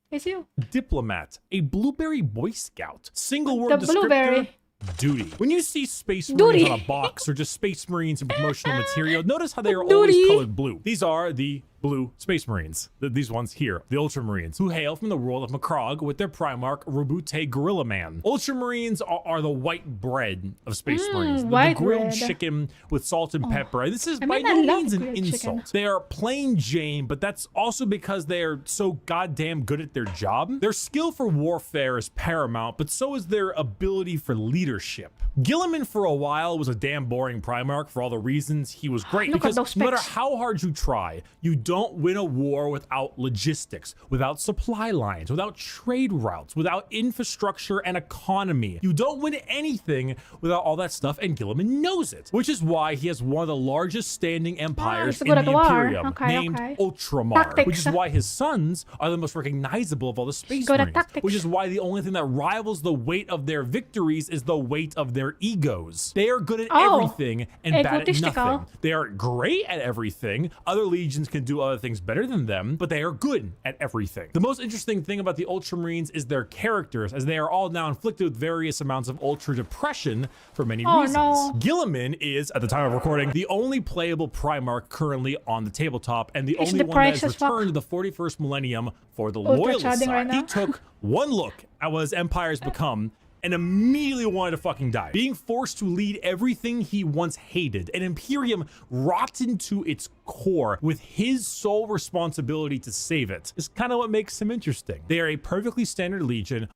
It's you. Diplomat, a blueberry boy scout, single word descriptor, blueberry. Duty. When you see Space Marines on a box or just Space Marines in promotional material, notice how they are always colored blue. These are the blue Space Marines. These ones here, the Ultramarines, who hail from the world of Macrog with their Primarch, Rabute Gorilla Man. Ultramarines are the white bread of Space Marines. The grilled chicken with salt and pepper. This is by no means an insult. Chicken. They are plain Jane, but that's also because they are so goddamn good at their job. Their skill for warfare is paramount, but so is their ability for leadership. Gilliman for a while was a damn boring Primarch for all the reasons he was great, because no matter how hard you try, you don't win a war without logistics, without supply lines, without trade routes, without infrastructure and economy. You don't win anything without all that stuff, and Gilliman knows it, which is why he has one of the largest standing empires in the Imperium, named Ultramar, which is why his sons are the most recognizable of all the Space Marines, which is why the only thing that rivals the weight of their victories is the weight of their egos. They are good at everything and bad at nothing. They are great at everything. Other legions can do other things better than them, but they are good at everything. The most interesting thing about the Ultramarines is their characters, as they are all now inflicted with various amounts of ultra depression for many reasons. Gilliman is, at the time of recording, the only playable Primarch currently on the tabletop, and the only one that has returned to the 41st millennium for the Loyalist side. He took one look at what his empires become and immediately wanted to fucking die. Being forced to lead everything he once hated, an Imperium rotten to its core with his sole responsibility to save it, is kind of what makes him interesting. They are a perfectly standard legion.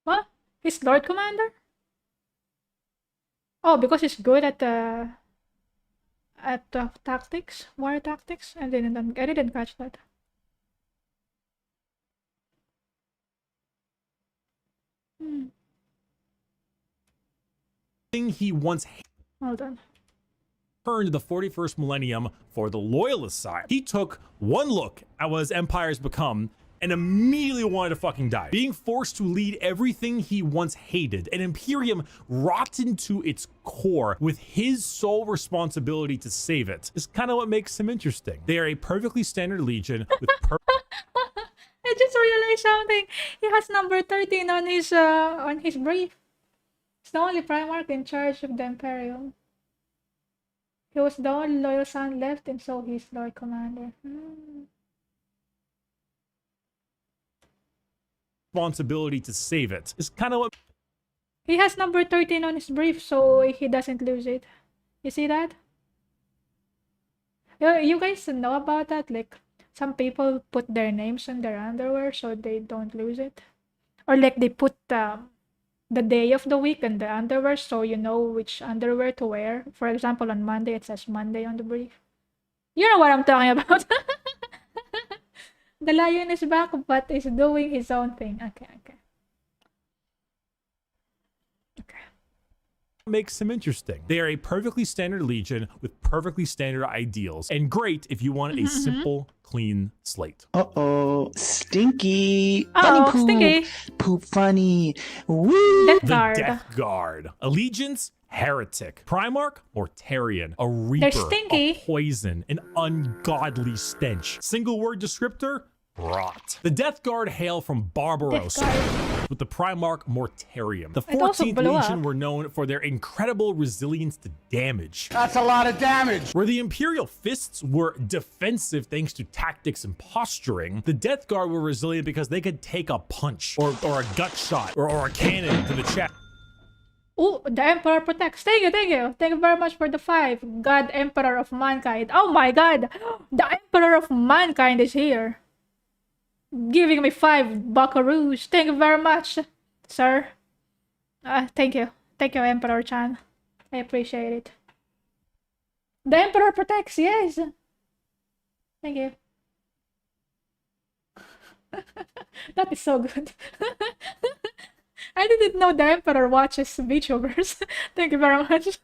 What? He's Lord Commander? Oh, because he's good at the tactics, war tactics? I didn't catch that. He once Hold on. turned to the 41st millennium for the Loyalist side. He took one look at what his empires become and immediately wanted to fucking die. Being forced to lead everything he once hated, an Imperium rotten to its core with his sole responsibility to save it, is kind of what makes him interesting. They are a perfectly standard legion with I just realized something. He has number 13 on his brief. He's the only Primarch in charge of the Imperium. He was the only loyal son left, and so he's Lord Commander. Responsibility to save it is kind of what he has number 13 on his brief, so he doesn't lose it. You see that? You guys know about that? Like, some people put their names on their underwear so they don't lose it. Or like they put the day of the week in the underwear so you know which underwear to wear. For example, on Monday, it says Monday on the brief. You know what I'm talking about. The lion is back, but is doing his own thing. Okay. makes him interesting. They are a perfectly standard legion with perfectly standard ideals, and great if you want a simple, clean slate. Uh-oh, stinky. Uh-oh, Bunny poop. stinky. Poop funny. Woo. Death The Guard. Death Guard. Allegiance, Heretic. Primarch, Mortarion. A Reaper. stinky. A Poison. An ungodly stench. Single word descriptor, rot. The Death Guard hail from Barbaros with the Primarch Mortarion. The It also 14th blew Legion up. were known for their incredible resilience to damage. That's a lot of damage. Where the Imperial Fists were defensive thanks to tactics and posturing, the Death Guard were resilient because they could take a punch or a gut shot or a cannon to the chest. Oh, the Emperor protects. Thank you, thank you. Thank you very much for the 5. God, Emperor of Mankind. Oh my god. The Emperor of Mankind is here. Giving me 5 buckaroos. Thank you very much, sir. Thank you. Thank you, Emperor-chan. I appreciate it. The Emperor protects, yes. Thank you. That is so good. I didn't know the Emperor watches VTubers. Thank you very much.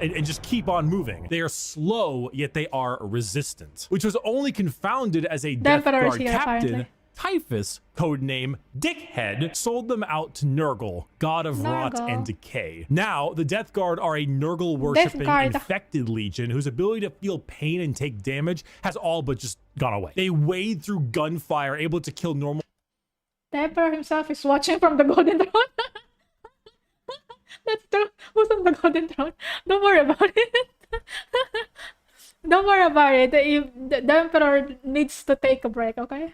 And just keep on moving. They are slow, yet they are resistant, which was only confounded as a Death Emperor is Guard here, captain. apparently. Typhus, codename Dickhead, sold them out to Nurgle, god of rot Nurgle. and decay. Now, the Death Guard are a Nurgle-worshipping Guard. infected legion whose ability to feel pain and take damage has all but just gone away. They wade through gunfire, able to kill normal. The Emperor himself is watching from the Golden Throne. That's true. Who's on the Golden Throne? Don't worry about it. Don't worry about it. The Emperor needs to take a break, okay?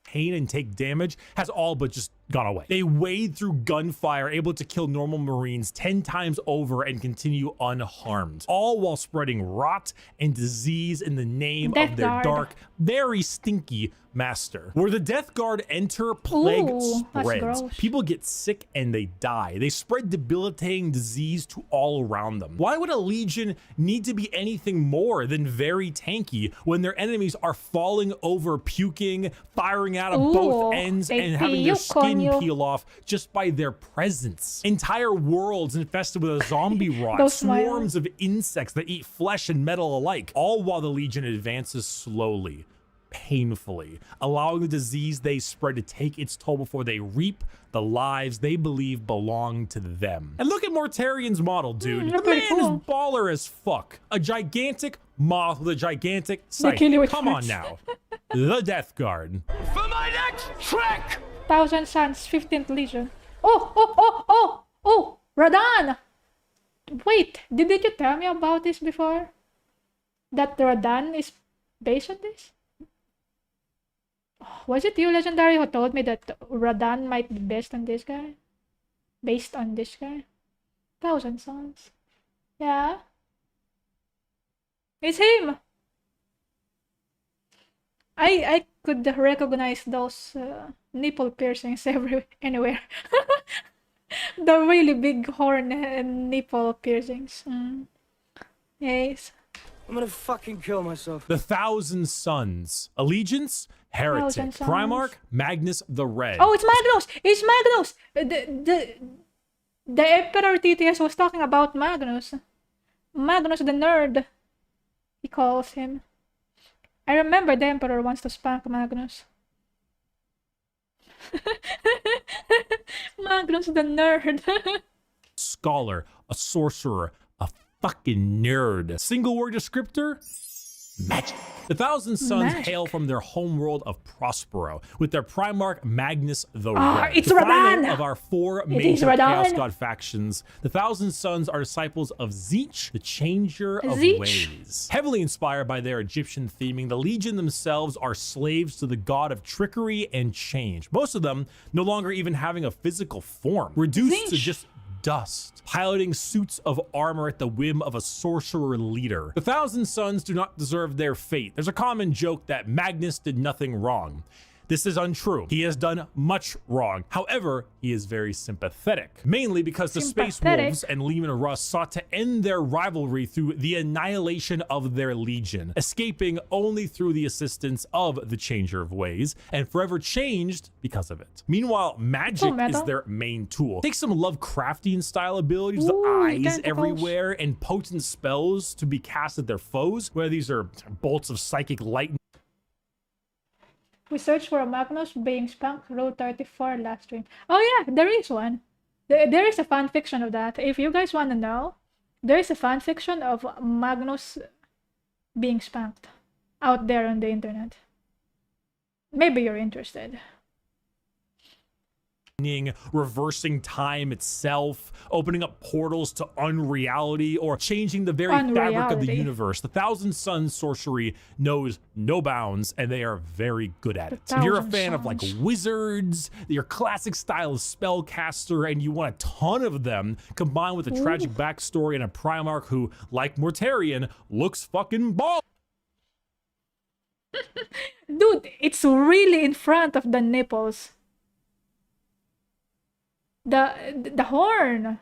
Pain and take damage has all but just gone away. They wade through gunfire, able to kill normal Marines 10 times over and continue unharmed, all while spreading rot and disease in the name Death of their Guard. dark, very stinky master. Where the Death Guard enter, plague Ooh, that's spreads. gross. People get sick and they die. They spread debilitating disease to all around them. Why would a legion need to be anything more than very tanky when their enemies are falling over, puking, firing out of both Ooh, ends, they and having their puke on skin you. peel off just by their presence? Entire worlds infested with a zombie rot, Those smiles. swarms of insects that eat flesh and metal alike, all while the legion advances slowly, painfully, allowing the disease they spread to take its toll before they reap the lives they believe belong to them. And look at Mortarion's model, dude. they're The pretty man cool. is baller as fuck. A gigantic moth with a gigantic sight. kill you with Come on words. now. The Death Guard. For my next trick! 1,000 Suns, 15th Legion. Oh, Radan! Wait, didn't you tell me about this before? That Radan is based on this? Was it you, Legendary, who told me that Radan might be based on this guy? Based on this guy? 1,000 Suns. Yeah. It's him! I could recognize those nipple piercings anywhere. The really big horn and nipple piercings. Yes. I'm gonna fucking kill myself. The 1,000 Sons. Allegiance, Heretic. 1,000 Sons. Primarch, Magnus the Red. Oh, it's Magnus! It's Magnus! The Emperor TTS was talking about Magnus. Magnus the nerd, he calls him. I remember the Emperor wants to spank Magnus. Magnus the nerd. Scholar, a sorcerer, a fucking nerd. Single word descriptor? Magic. The 1,000 Sons Magic. hail from their homeworld of Prospero, with their Primarch Magnus the Ah, Red. it's the final Radan! of our 4 is major Radan! Chaos God factions. The 1,000 Sons are disciples of Tzeentch, the Changer of Tzeentch. Ways. Heavily inspired by their Egyptian theming, the Legion themselves are slaves to the god of trickery and change. Most of them no longer even having a physical form, reduced to Tzeentch. just dust, piloting suits of armor at the whim of a sorcerer leader. The 1,000 Sons do not deserve their fate. There's a common joke that Magnus did nothing wrong. This is untrue. He has done much wrong. However, he is very sympathetic, mainly because the Space Wolves and Leman Russ sought to end their rivalry through the annihilation of their legion, escaping only through the assistance of the Changer of Ways, and forever changed because of it. Meanwhile, magic is their main tool. Take some Lovecraftian style abilities, the eyes everywhere, and potent spells to be cast at their foes, whether these are bolts of psychic light. We searched for a Magnus being spanked row 34 last stream. Oh yeah, there is one. There is a fan fiction of that. If you guys want to know, there is a fan fiction of Magnus being spanked out there on the internet. Maybe you're interested. Reversing time itself, opening up portals to unreality, or changing the very fabric of the universe. The Thousand Suns sorcery knows no bounds, and they are very good at it. If you're a fan of like wizards, your classic style of spellcaster, and you want a ton of them, combined with a tragic backstory and a Primarch who, like Mortarion, looks fucking ball. Dude, it's really in front of the nipples. The horn.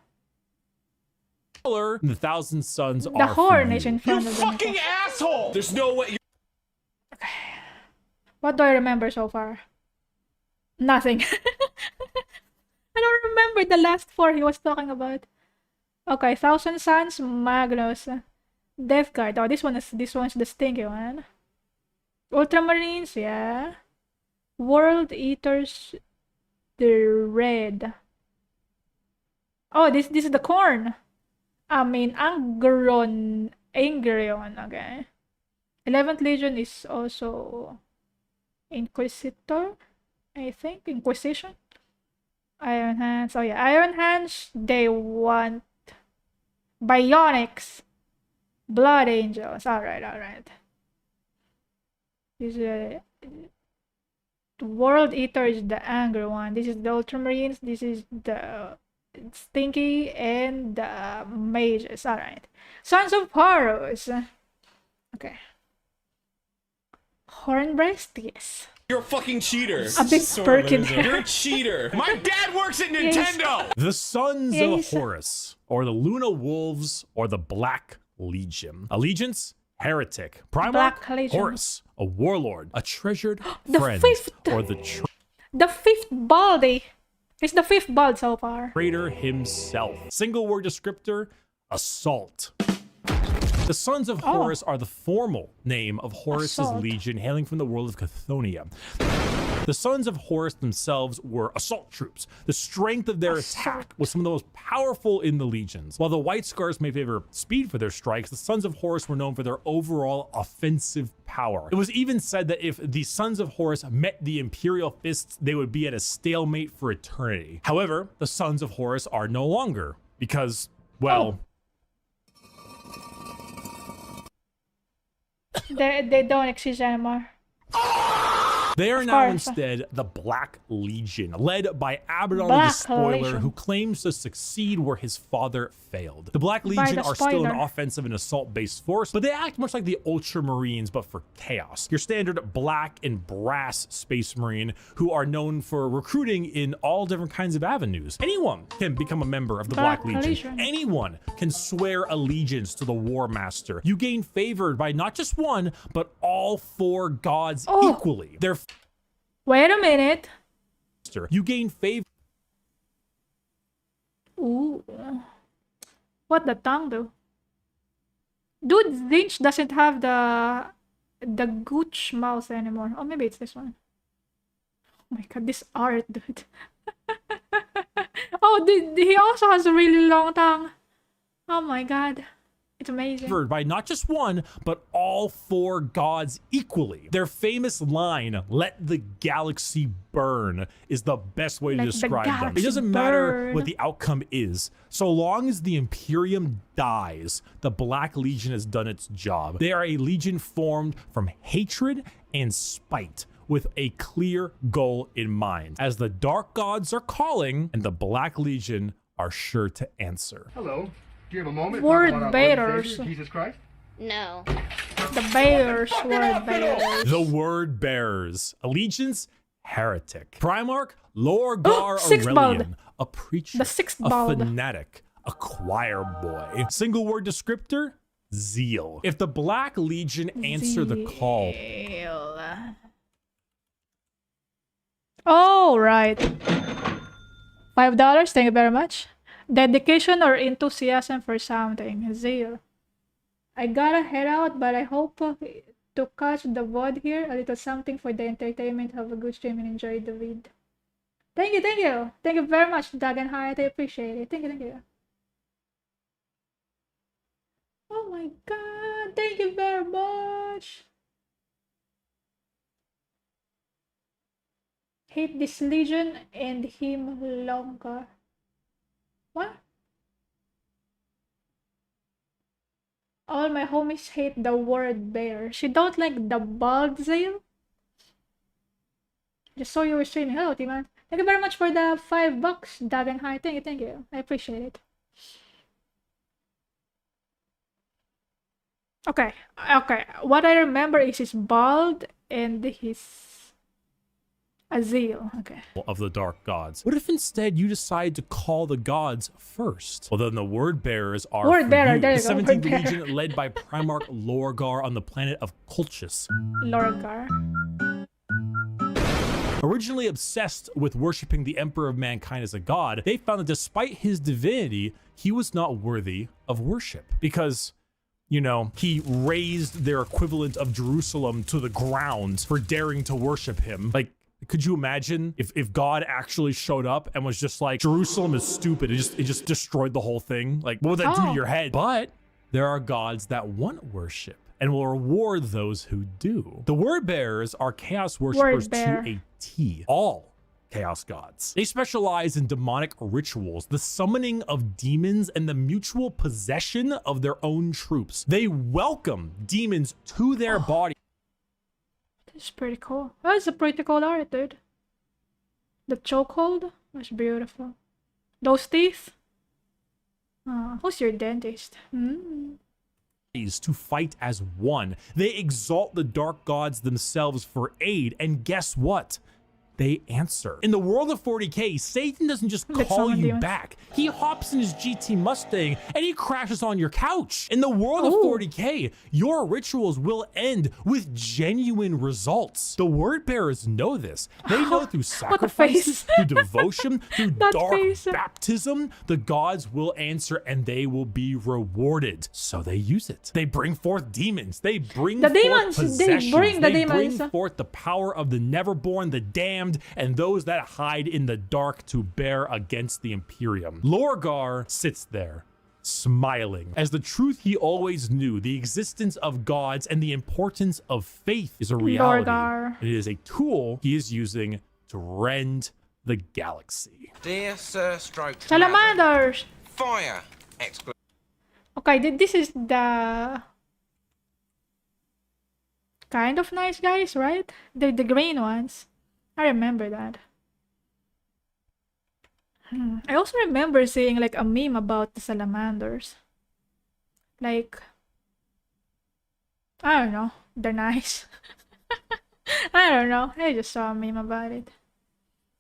The Thousand Suns the are horn is in front You of the fucking nipples. asshole! There's no way. Okay. What do I remember so far? Nothing. I don't remember the last 4 he was talking about. Okay, Thousand Suns, Magnus, Death Guard. Oh, this one's the stinky one. Ultramarines, yeah. World Eaters, the red. Oh, this is the corn. I mean, Angron, okay. 11th Legion is also Inquisitor, I think. Inquisition. Iron Hands. Oh yeah, Iron Hands, they want Bionics. Blood Angels. Alright. This is the World Eater is the angry one. This is the Ultramarines. This is the Stinky and the Mages. Alright. Sons of Horus. Okay. Hornbreast? Yes. You're a fucking cheater. A big perky there. You're a cheater. My dad works at Nintendo. The Sons of Horus, or the Luna Wolves, or the Black Legion. Allegiance? Heretic. Primarch? Horus. A warlord. A treasured friend. Or the fifth baldy. It's the 5th bald so far. Traitor himself. Single word descriptor, assault. The Sons of Horus are the formal name of Horus's legion, hailing from the world of Chthoniya. The Sons of Horus themselves were assault troops. The strength of their attack was some of the most powerful in the legions. While the White Scars may favor speed for their strikes, the Sons of Horus were known for their overall offensive power. It was even said that if the Sons of Horus met the Imperial Fists, they would be at a stalemate for eternity. However, the Sons of Horus are no longer, because, well... They don't exist anymore. They are now instead the Black Legion, led by Abaddon the Spoiler, who claims to succeed where his father failed. The Black Legion are still an offensive and assault-based force, but they act much like the Ultramarines, but for chaos. Your standard black and brass Space Marine, who are known for recruiting in all different kinds of avenues. Anyone can become a member of the Black Legion. Anyone can swear allegiance to the War Master. You gain favored by not just one, but all 4 gods equally. Wait a minute. You gain favor. Ooh. What the tongue do? Dude, Zinch doesn't have the gooch mouse anymore. Oh, maybe it's this one. Oh my god, this art, dude. Oh, he also has a really long tongue. Oh my god. It's amazing. By not just one, but all 4 gods equally. Their famous line, "Let the galaxy burn," is the best way to describe them. It doesn't matter what the outcome is. So long as the Imperium dies, the Black Legion has done its job. They are a legion formed from hatred and spite, with a clear goal in mind. As the Dark Gods are calling, and the Black Legion are sure to answer. Hello. Do you have a moment? Word bearers. Jesus Christ? No. The bearers, word bearers. The word bearers. Allegiance, heretic. Primarch Lorgar Sixth Aurelian, bald. a preacher, The sixth a bald. fanatic, a choir boy. Single word descriptor, zeal. If the Black Legion answer the call. Oh, right. $5, thank you very much. Dedication or enthusiasm for something. Zeal. I gotta head out, but I hope to catch the VOD here. A little something for the entertainment. Have a good stream and enjoy the vid. Thank you, thank you. Thank you very much, Dagenheit. I appreciate it. Thank you, thank you. Oh my god, thank you very much. Hate this legion and him longer. What? All my homies hate the word bear. She don't like the bald Zeal? Just saw you were streaming. Hello, Timan. Thank you very much for the $5, Dagenhai. Thank you, thank you. I appreciate it. Okay, okay. What I remember is he's bald and he's Azil. Okay. Of the dark gods. What if instead you decide to call the gods first? Well, then the word bearers are Word bearer, you. there you The go, 17th word bearer. Legion led by Primarch Lorgar on the planet of Colchis. Lorgar. Originally obsessed with worshipping the Emperor of Mankind as a god, they found that despite his divinity, he was not worthy of worship because, you know, he raised their equivalent of Jerusalem to the ground for daring to worship him. Like, could you imagine if God actually showed up and was just like, Jerusalem is stupid, it just destroyed the whole thing? Like, what would that do to your head? But there are gods that want worship and will reward those who do. The word bearers are chaos worshippers to a T. All chaos gods. They specialize in demonic rituals, the summoning of demons, and the mutual possession of their own troops. They welcome demons to their body. It's pretty cool. Oh, it's a pretty cool art, dude. The chokehold was beautiful. Those teeth. Who's your dentist? To fight as one. They exalt the dark gods themselves for aid, and guess what? They answer. In the world of 40k, Satan doesn't just call you back. He hops in his GT Mustang and he crashes on your couch. In the world of 40k, your rituals will end with genuine results. The word bearers know this. They know through sacrifices, through devotion, through dark baptism, the gods will answer and they will be rewarded. So they use it. They bring forth demons. They bring forth possessions. They bring the demons. Bring forth the power of the Neverborn, the damned, and those that hide in the dark to bear against the Imperium. Lorgar sits there, smiling, as the truth he always knew, the existence of gods and the importance of faith is a reality. Lorgar. It is a tool he is using to rend the galaxy. Dear Sir Stroke. Salamanders! Fire! Okay, this is the kind of nice guys, right? The green ones. I remember that. I also remember seeing like a meme about the salamanders. Like, I don't know, they're nice. I don't know, I just saw a meme about it.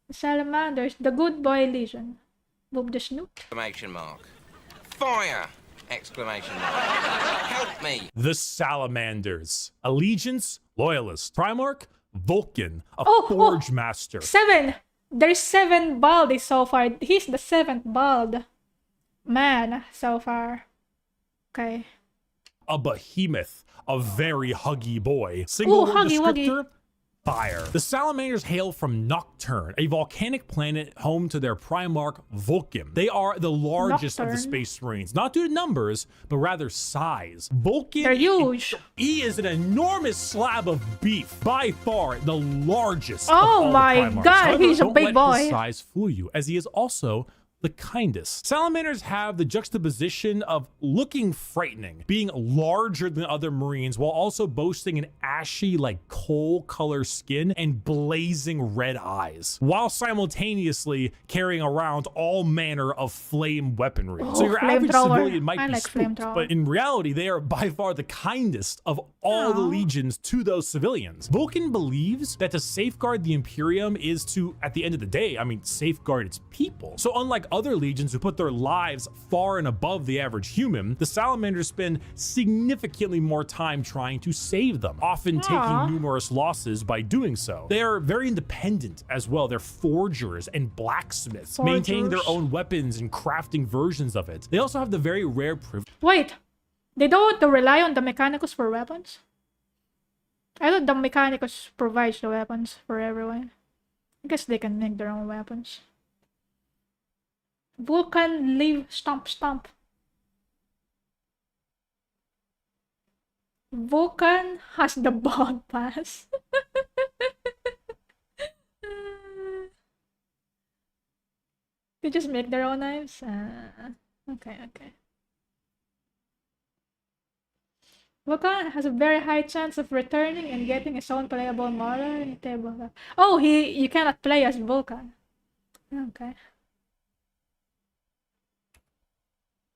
The salamanders, the good boy legion. Boop the snoop. Exclamation mark. Fire! Exclamation mark. Help me! The Salamanders. Allegiance, loyalist. Primarch, Vulcan, a forge master. 7! There's 7 baldies so far. He's the 7th bald man so far. Okay. A behemoth, a very huggy boy. Single word descriptor, fire. The Salamanders hail from Nocturne, a volcanic planet home to their Primarch Vulcan. They are the largest of the Space Marines, not due to numbers, but rather size. Vulcan, they're huge. He is an enormous slab of beef, by far the largest. Oh of all my the Primarchs. god, However, he's a don't big let boy. his size fool you, as he is also the kindest. Salamanders have the juxtaposition of looking frightening, being larger than other Marines, while also boasting an ashy, like coal color skin and blazing red eyes, while simultaneously carrying around all manner of flame weaponry. So your average civilian might be spooked, but in reality, they are by far the kindest of all the legions to those civilians. Vulcan believes that to safeguard the Imperium is to, at the end of the day, I mean, safeguard its people. So unlike other legions who put their lives far and above the average human, the Salamanders spend significantly more time trying to save them, often taking numerous losses by doing so. They are very independent as well. They're forgers and blacksmiths, maintaining their own weapons and crafting versions of it. They also have the very rare privilege. Wait, they don't rely on the Mechanicus for weapons? I thought the Mechanicus provides the weapons for everyone. I guess they can make their own weapons. Vulcan, leave, stomp, stomp. Vulcan has the bog pass. They just make their own knives? Okay. Vulcan has a very high chance of returning and getting his own playable model in the table. Oh, you cannot play as Vulcan. Okay.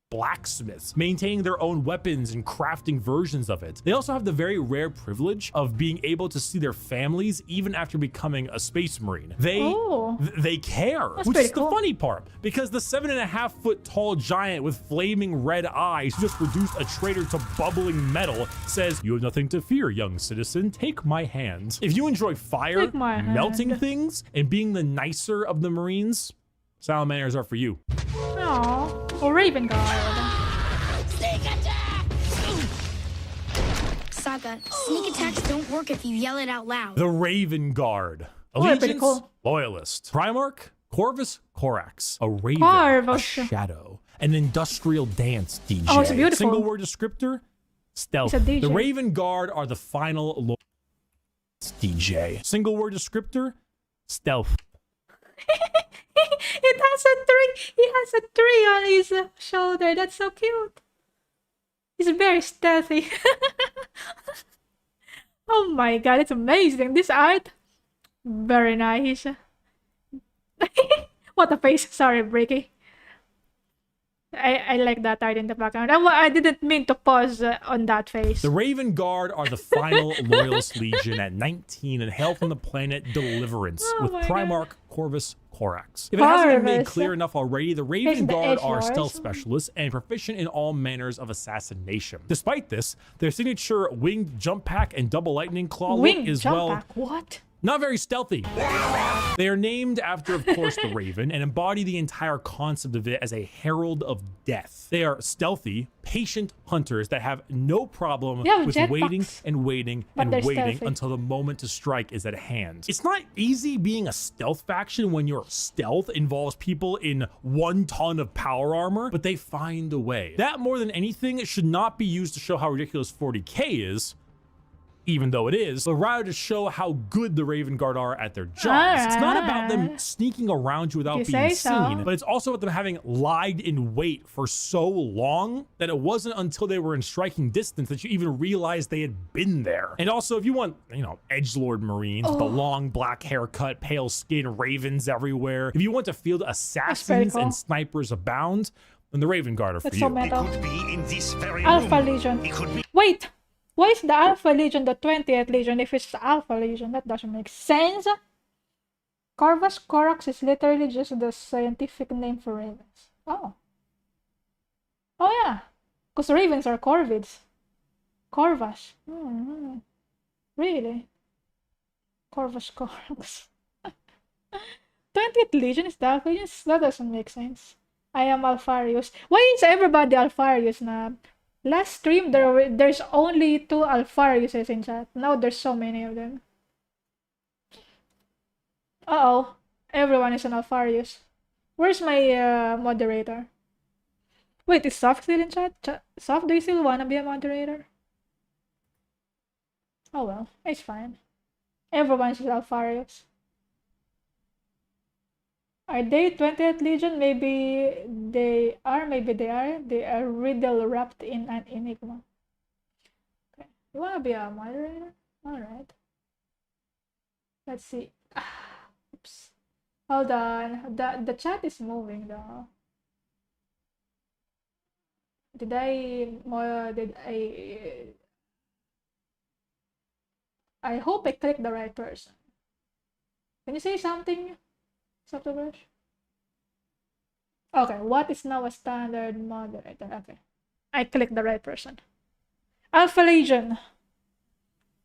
Blacksmiths, maintaining their own weapons and crafting versions of it. They also have the very rare privilege of being able to see their families even after becoming a Space Marine. They care, which is the funny part, because the 7.5 foot tall giant with flaming red eyes who just reduced a traitor to bubbling metal says, "You have nothing to fear, young citizen. Take my hand." If you enjoy fire, melting things, and being the nicer of the Marines, Salamanders are for you. Aww. Or Raven Guard. Sneak attack! Saga, sneak attacks don't work if you yell it out loud. The Raven Guard. Allegiance, Loyalist. Primarch, Corvus Corax. A Raven, a Shadow. An Industrial Dance DJ. Oh, it's beautiful. Single word descriptor, Stealth. The Raven Guard are the final Loyalist DJ. Single word descriptor, Stealth. It has a tree. He has a tree on his shoulder. That's so cute. He's very stealthy. Oh my god, it's amazing. This art, very nice. What a face. Sorry, Bricky. I like that art in the background. I didn't mean to pause on that face. The Raven Guard are the final Loyalist Legion at 19 and hail from the planet Deliverance with Primarch Corvus Corax. If it hasn't been made clear enough already, the Raven Guard are stealth specialists and proficient in all manners of assassination. Despite this, their signature winged jump pack and double lightning claw look is What? Not very stealthy. They are named after, of course, the Raven and embody the entire concept of it as a herald of death. They are stealthy, patient hunters that have no problem with waiting and waiting and waiting until the moment to strike is at hand. It's not easy being a stealth faction when your stealth involves people in 1 ton of power armor, but they find a way. That, more than anything, should not be used to show how ridiculous 40k is, even though it is, but rather to show how good the Raven Guard are at their jobs. It's not about them sneaking around you without being seen, but it's also about them having lied in wait for so long that it wasn't until they were in striking distance that you even realized they had been there. And also, if you want, edgelord Marines with a long black haircut, pale skin, ravens everywhere, if you want to field assassins and snipers abound, then the Raven Guard are for you. So metal. Alpha Legion. Wait! Why is the Alpha Legion the 20th Legion if it's the Alpha Legion? That doesn't make sense. Corvus Corax is literally just the scientific name for ravens. Oh. Oh yeah. Because ravens are corvids. Corvus. Really? Corvus Corax. 20th Legion is the Alpha Legion? That doesn't make sense. I am Alfarius. Why is everybody Alfarius na? Last stream, there's only 2 Alfariuses in chat. Now there's so many of them. Uh-oh. Everyone is an Alfarius. Where's my moderator? Wait, is Soft still in chat? Soft, do you still wanna be a moderator? Oh well, it's fine. Everyone's Alfarius. Are they 20th Legion? Maybe they are, maybe they are. They are riddle wrapped in an enigma. Okay. You wanna be a moderator? Alright. Let's see. Oops. Hold on. The chat is moving though. Did I hope I clicked the right person. Can you say something, Vtuber? Okay, what is now a standard moderator? Okay. I clicked the right person. Alpha Legion.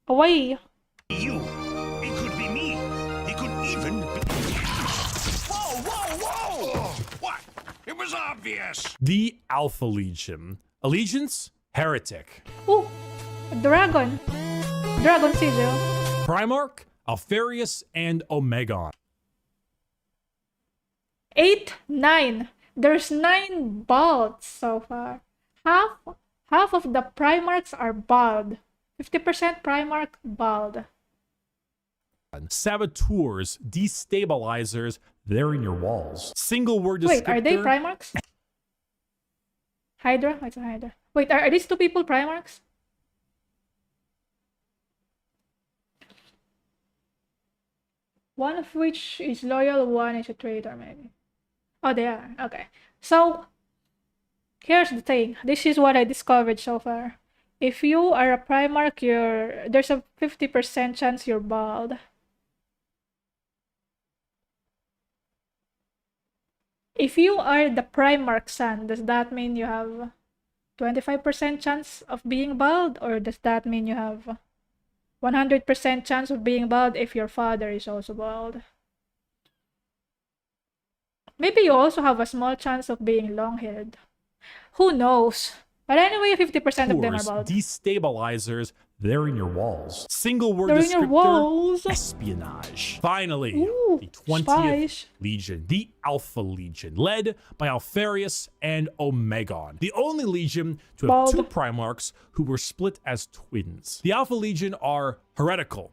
Away. You. It could be me. It could even be... Whoa, whoa, whoa! What? It was obvious. The Alpha Legion. Allegiance? Heretic. Ooh, a dragon. Dragon sigil. Primarch, Alfarius, and Omegon. 8, 9. There's 9 balds so far. Half of the Primarchs are bald. 50% Primarch bald. Saboteurs, destabilizers, they're in your walls. Single word descriptor. Wait, are they Primarchs? Hydra? It's a Hydra. Wait, are these two people Primarchs? One of which is loyal, one is a traitor, maybe. Oh, they are. Okay. So, here's the thing. This is what I discovered so far. If you are a Primarch, there's a 50% chance you're bald. If you are the Primarch son, does that mean you have 25% chance of being bald? Or does that mean you have 100% chance of being bald if your father is also bald? Maybe you also have a small chance of being long-haired. Who knows? But anyway, 50% of them are bald. Destabilizers, they're in your walls. Single word they're descriptor, in your walls. Espionage. Finally, ooh, the 20th spies. Legion, the Alpha Legion, led by Alfarius and Omegon. The only Legion to have 2 Primarchs who were split as twins. The Alpha Legion are heretical,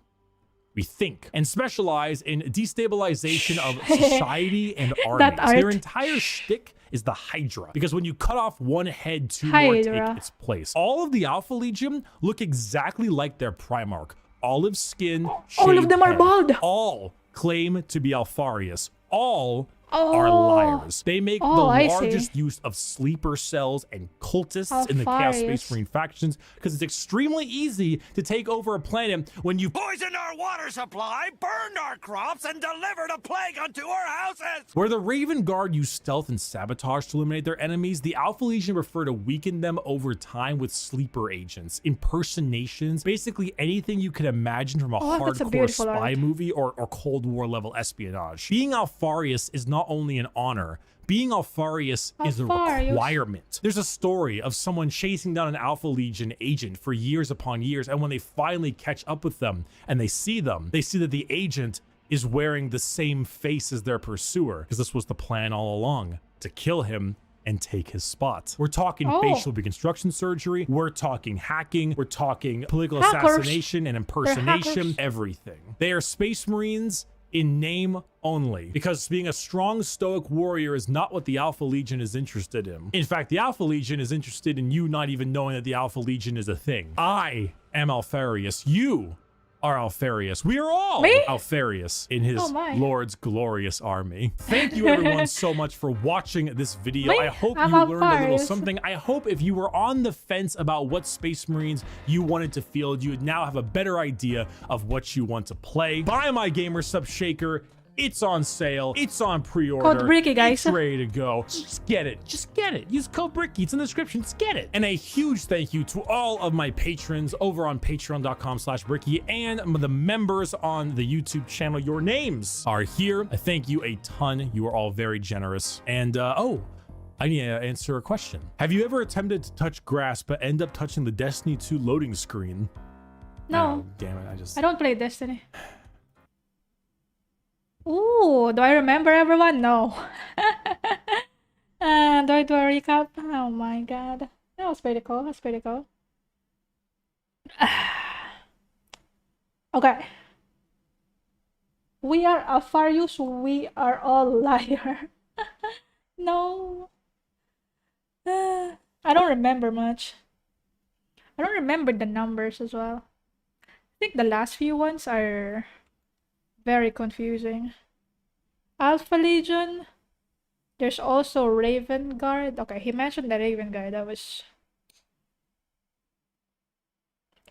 we think, and specialize in destabilization of society and armies. Their entire shtick is the Hydra, because when you cut off one head, 2 more take its place. All of the Alpha Legion look exactly like their Primarch. Olive skin, all of them head. are bald. All claim to be Alfarius. All are liars. They make the largest use of sleeper cells and cultists in the Chaos Space Marine factions because it's extremely easy to take over a planet when you've poisoned our water supply, burned our crops, and delivered a plague unto our houses. Where the Raven Guard use stealth and sabotage to eliminate their enemies, the Alpha Legion prefer to weaken them over time with sleeper agents, impersonations, basically anything you can imagine from a hardcore spy movie or Cold War level espionage. Being Alfarius is not only an honor, being Alfarius is a requirement. There's a story of someone chasing down an Alpha Legion agent for years upon years, and when they finally catch up with them and they see that the agent is wearing the same face as their pursuer, because this was the plan all along, to kill him and take his spot. We're talking facial reconstruction surgery, we're talking hacking, we're talking political assassination and impersonation, everything. They are Space Marines in name only, because being a strong stoic warrior is not what the Alpha Legion is interested in. In fact, the Alpha Legion is interested in you not even knowing that the Alpha Legion is a thing. I am Alfarius. You are Alfarius. We are all Alfarius in his Lord's glorious army. Thank you everyone so much for watching this video. I hope you learned a little something. I hope if you were on the fence about what Space Marines you wanted to field, you would now have a better idea of what you want to play. Buy my Gamer Sub Shaker. It's on sale. It's on pre-order. Code Bricky, guys. It's ready to go. Just get it. Just get it. Use code Bricky. It's in the description. Just get it. And a huge thank you to all of my patrons over on patreon.com/Bricky and the members on the YouTube channel. Your names are here. I thank you a ton. You are all very generous. And I need to answer a question. Have you ever attempted to touch grass but end up touching the Destiny 2 loading screen? No. Oh, damn it. I don't play Destiny. Ooh, do I remember everyone? No. Do I do a recap? Oh my god. That was pretty cool. That's pretty cool. Okay. We are Alfarius, we are all liar. No. I don't remember much. I don't remember the numbers as well. I think the last few ones are very confusing. Alpha Legion. There's also Raven Guard. Okay, he mentioned the Raven Guard. That was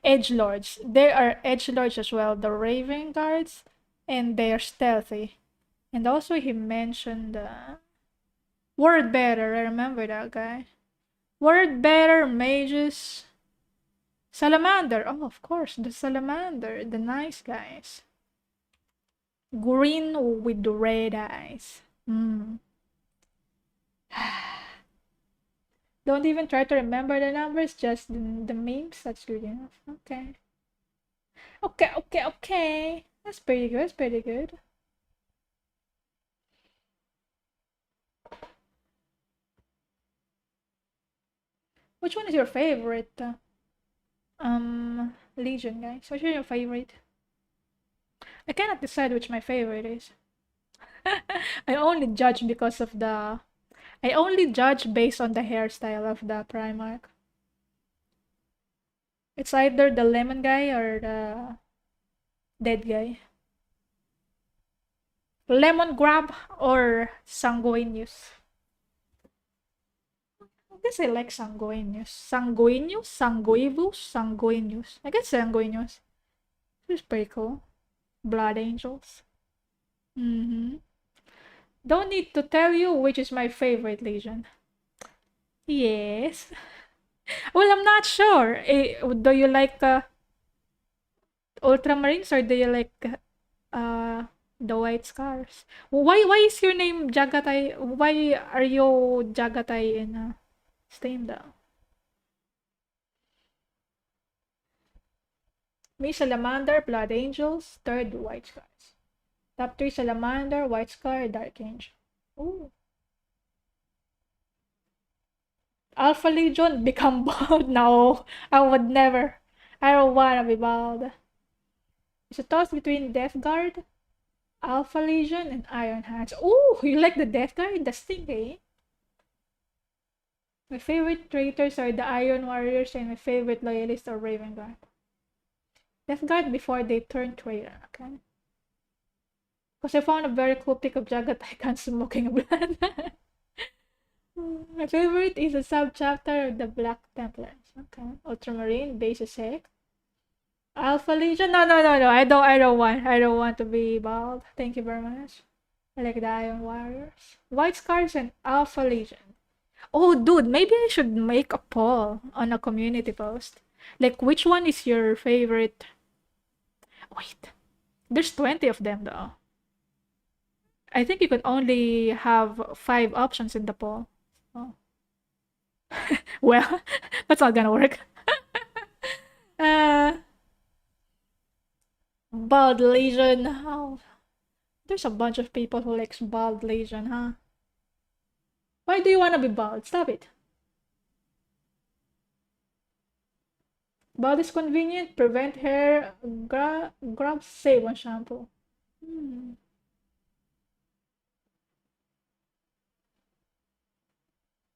Edgelords. There are Edgelords as well, the Raven Guards, and they're stealthy. And also he mentioned Word Bearer. I remember that guy. Word Bearer, Mages, Salamander. Oh, of course, the Salamander, the nice guys. Green with the red eyes. Don't even try to remember the numbers, just the memes. That's good enough. Okay. Okay. That's pretty good. That's pretty good. Which one is your favorite? Legion, guys. Which is your favorite? I cannot decide which my favorite is. I only judge because of the... I only judge based on the hairstyle of the Primarch. It's either the lemon guy or the dead guy. Lemon grab or sanguineous. I guess I like sanguineous. Sanguineous. I guess sanguineous. It's pretty cool. Blood angels. Don't need to tell you which is my favorite Legion. Yes. Well, I'm not sure. Do you like Ultramarines or do you like the White Scars? Why is your name Jagatai? Why are you Jagatai in Steam though? Me, Salamander, Blood Angels, third White Scars. Top 3 Salamander, White Scar, Dark Angel. Ooh. Alpha Legion, become bald? No, I would never. I don't wanna be bald. It's a toss between Death Guard, Alpha Legion, and Iron Hands. Ooh, you like the Death Guard? That's stinky. My favorite traitors are the Iron Warriors, and my favorite loyalists are Raven Guard. Death Guard before they turn traitor, okay? Because I found a very cool pic of Jagatai smoking blood. My favorite is a sub-chapter of the Black Templars. Okay. Ultramarine, Base Sec. Alpha Legion. No. I don't want to be bald. Thank you very much. I like the Iron Warriors. White Scars and Alpha Legion. Oh, dude, maybe I should make a poll on a community post. Like, which one is your favorite? Wait. There's 20 of them, though. I think you can only have 5 options in the poll. Oh. Well, that's not gonna work. Bald Legion. Oh. There's a bunch of people who likes Bald Legion, huh? Why do you wanna be bald? Stop it. Bald is convenient, prevent hair grabs, save on shampoo.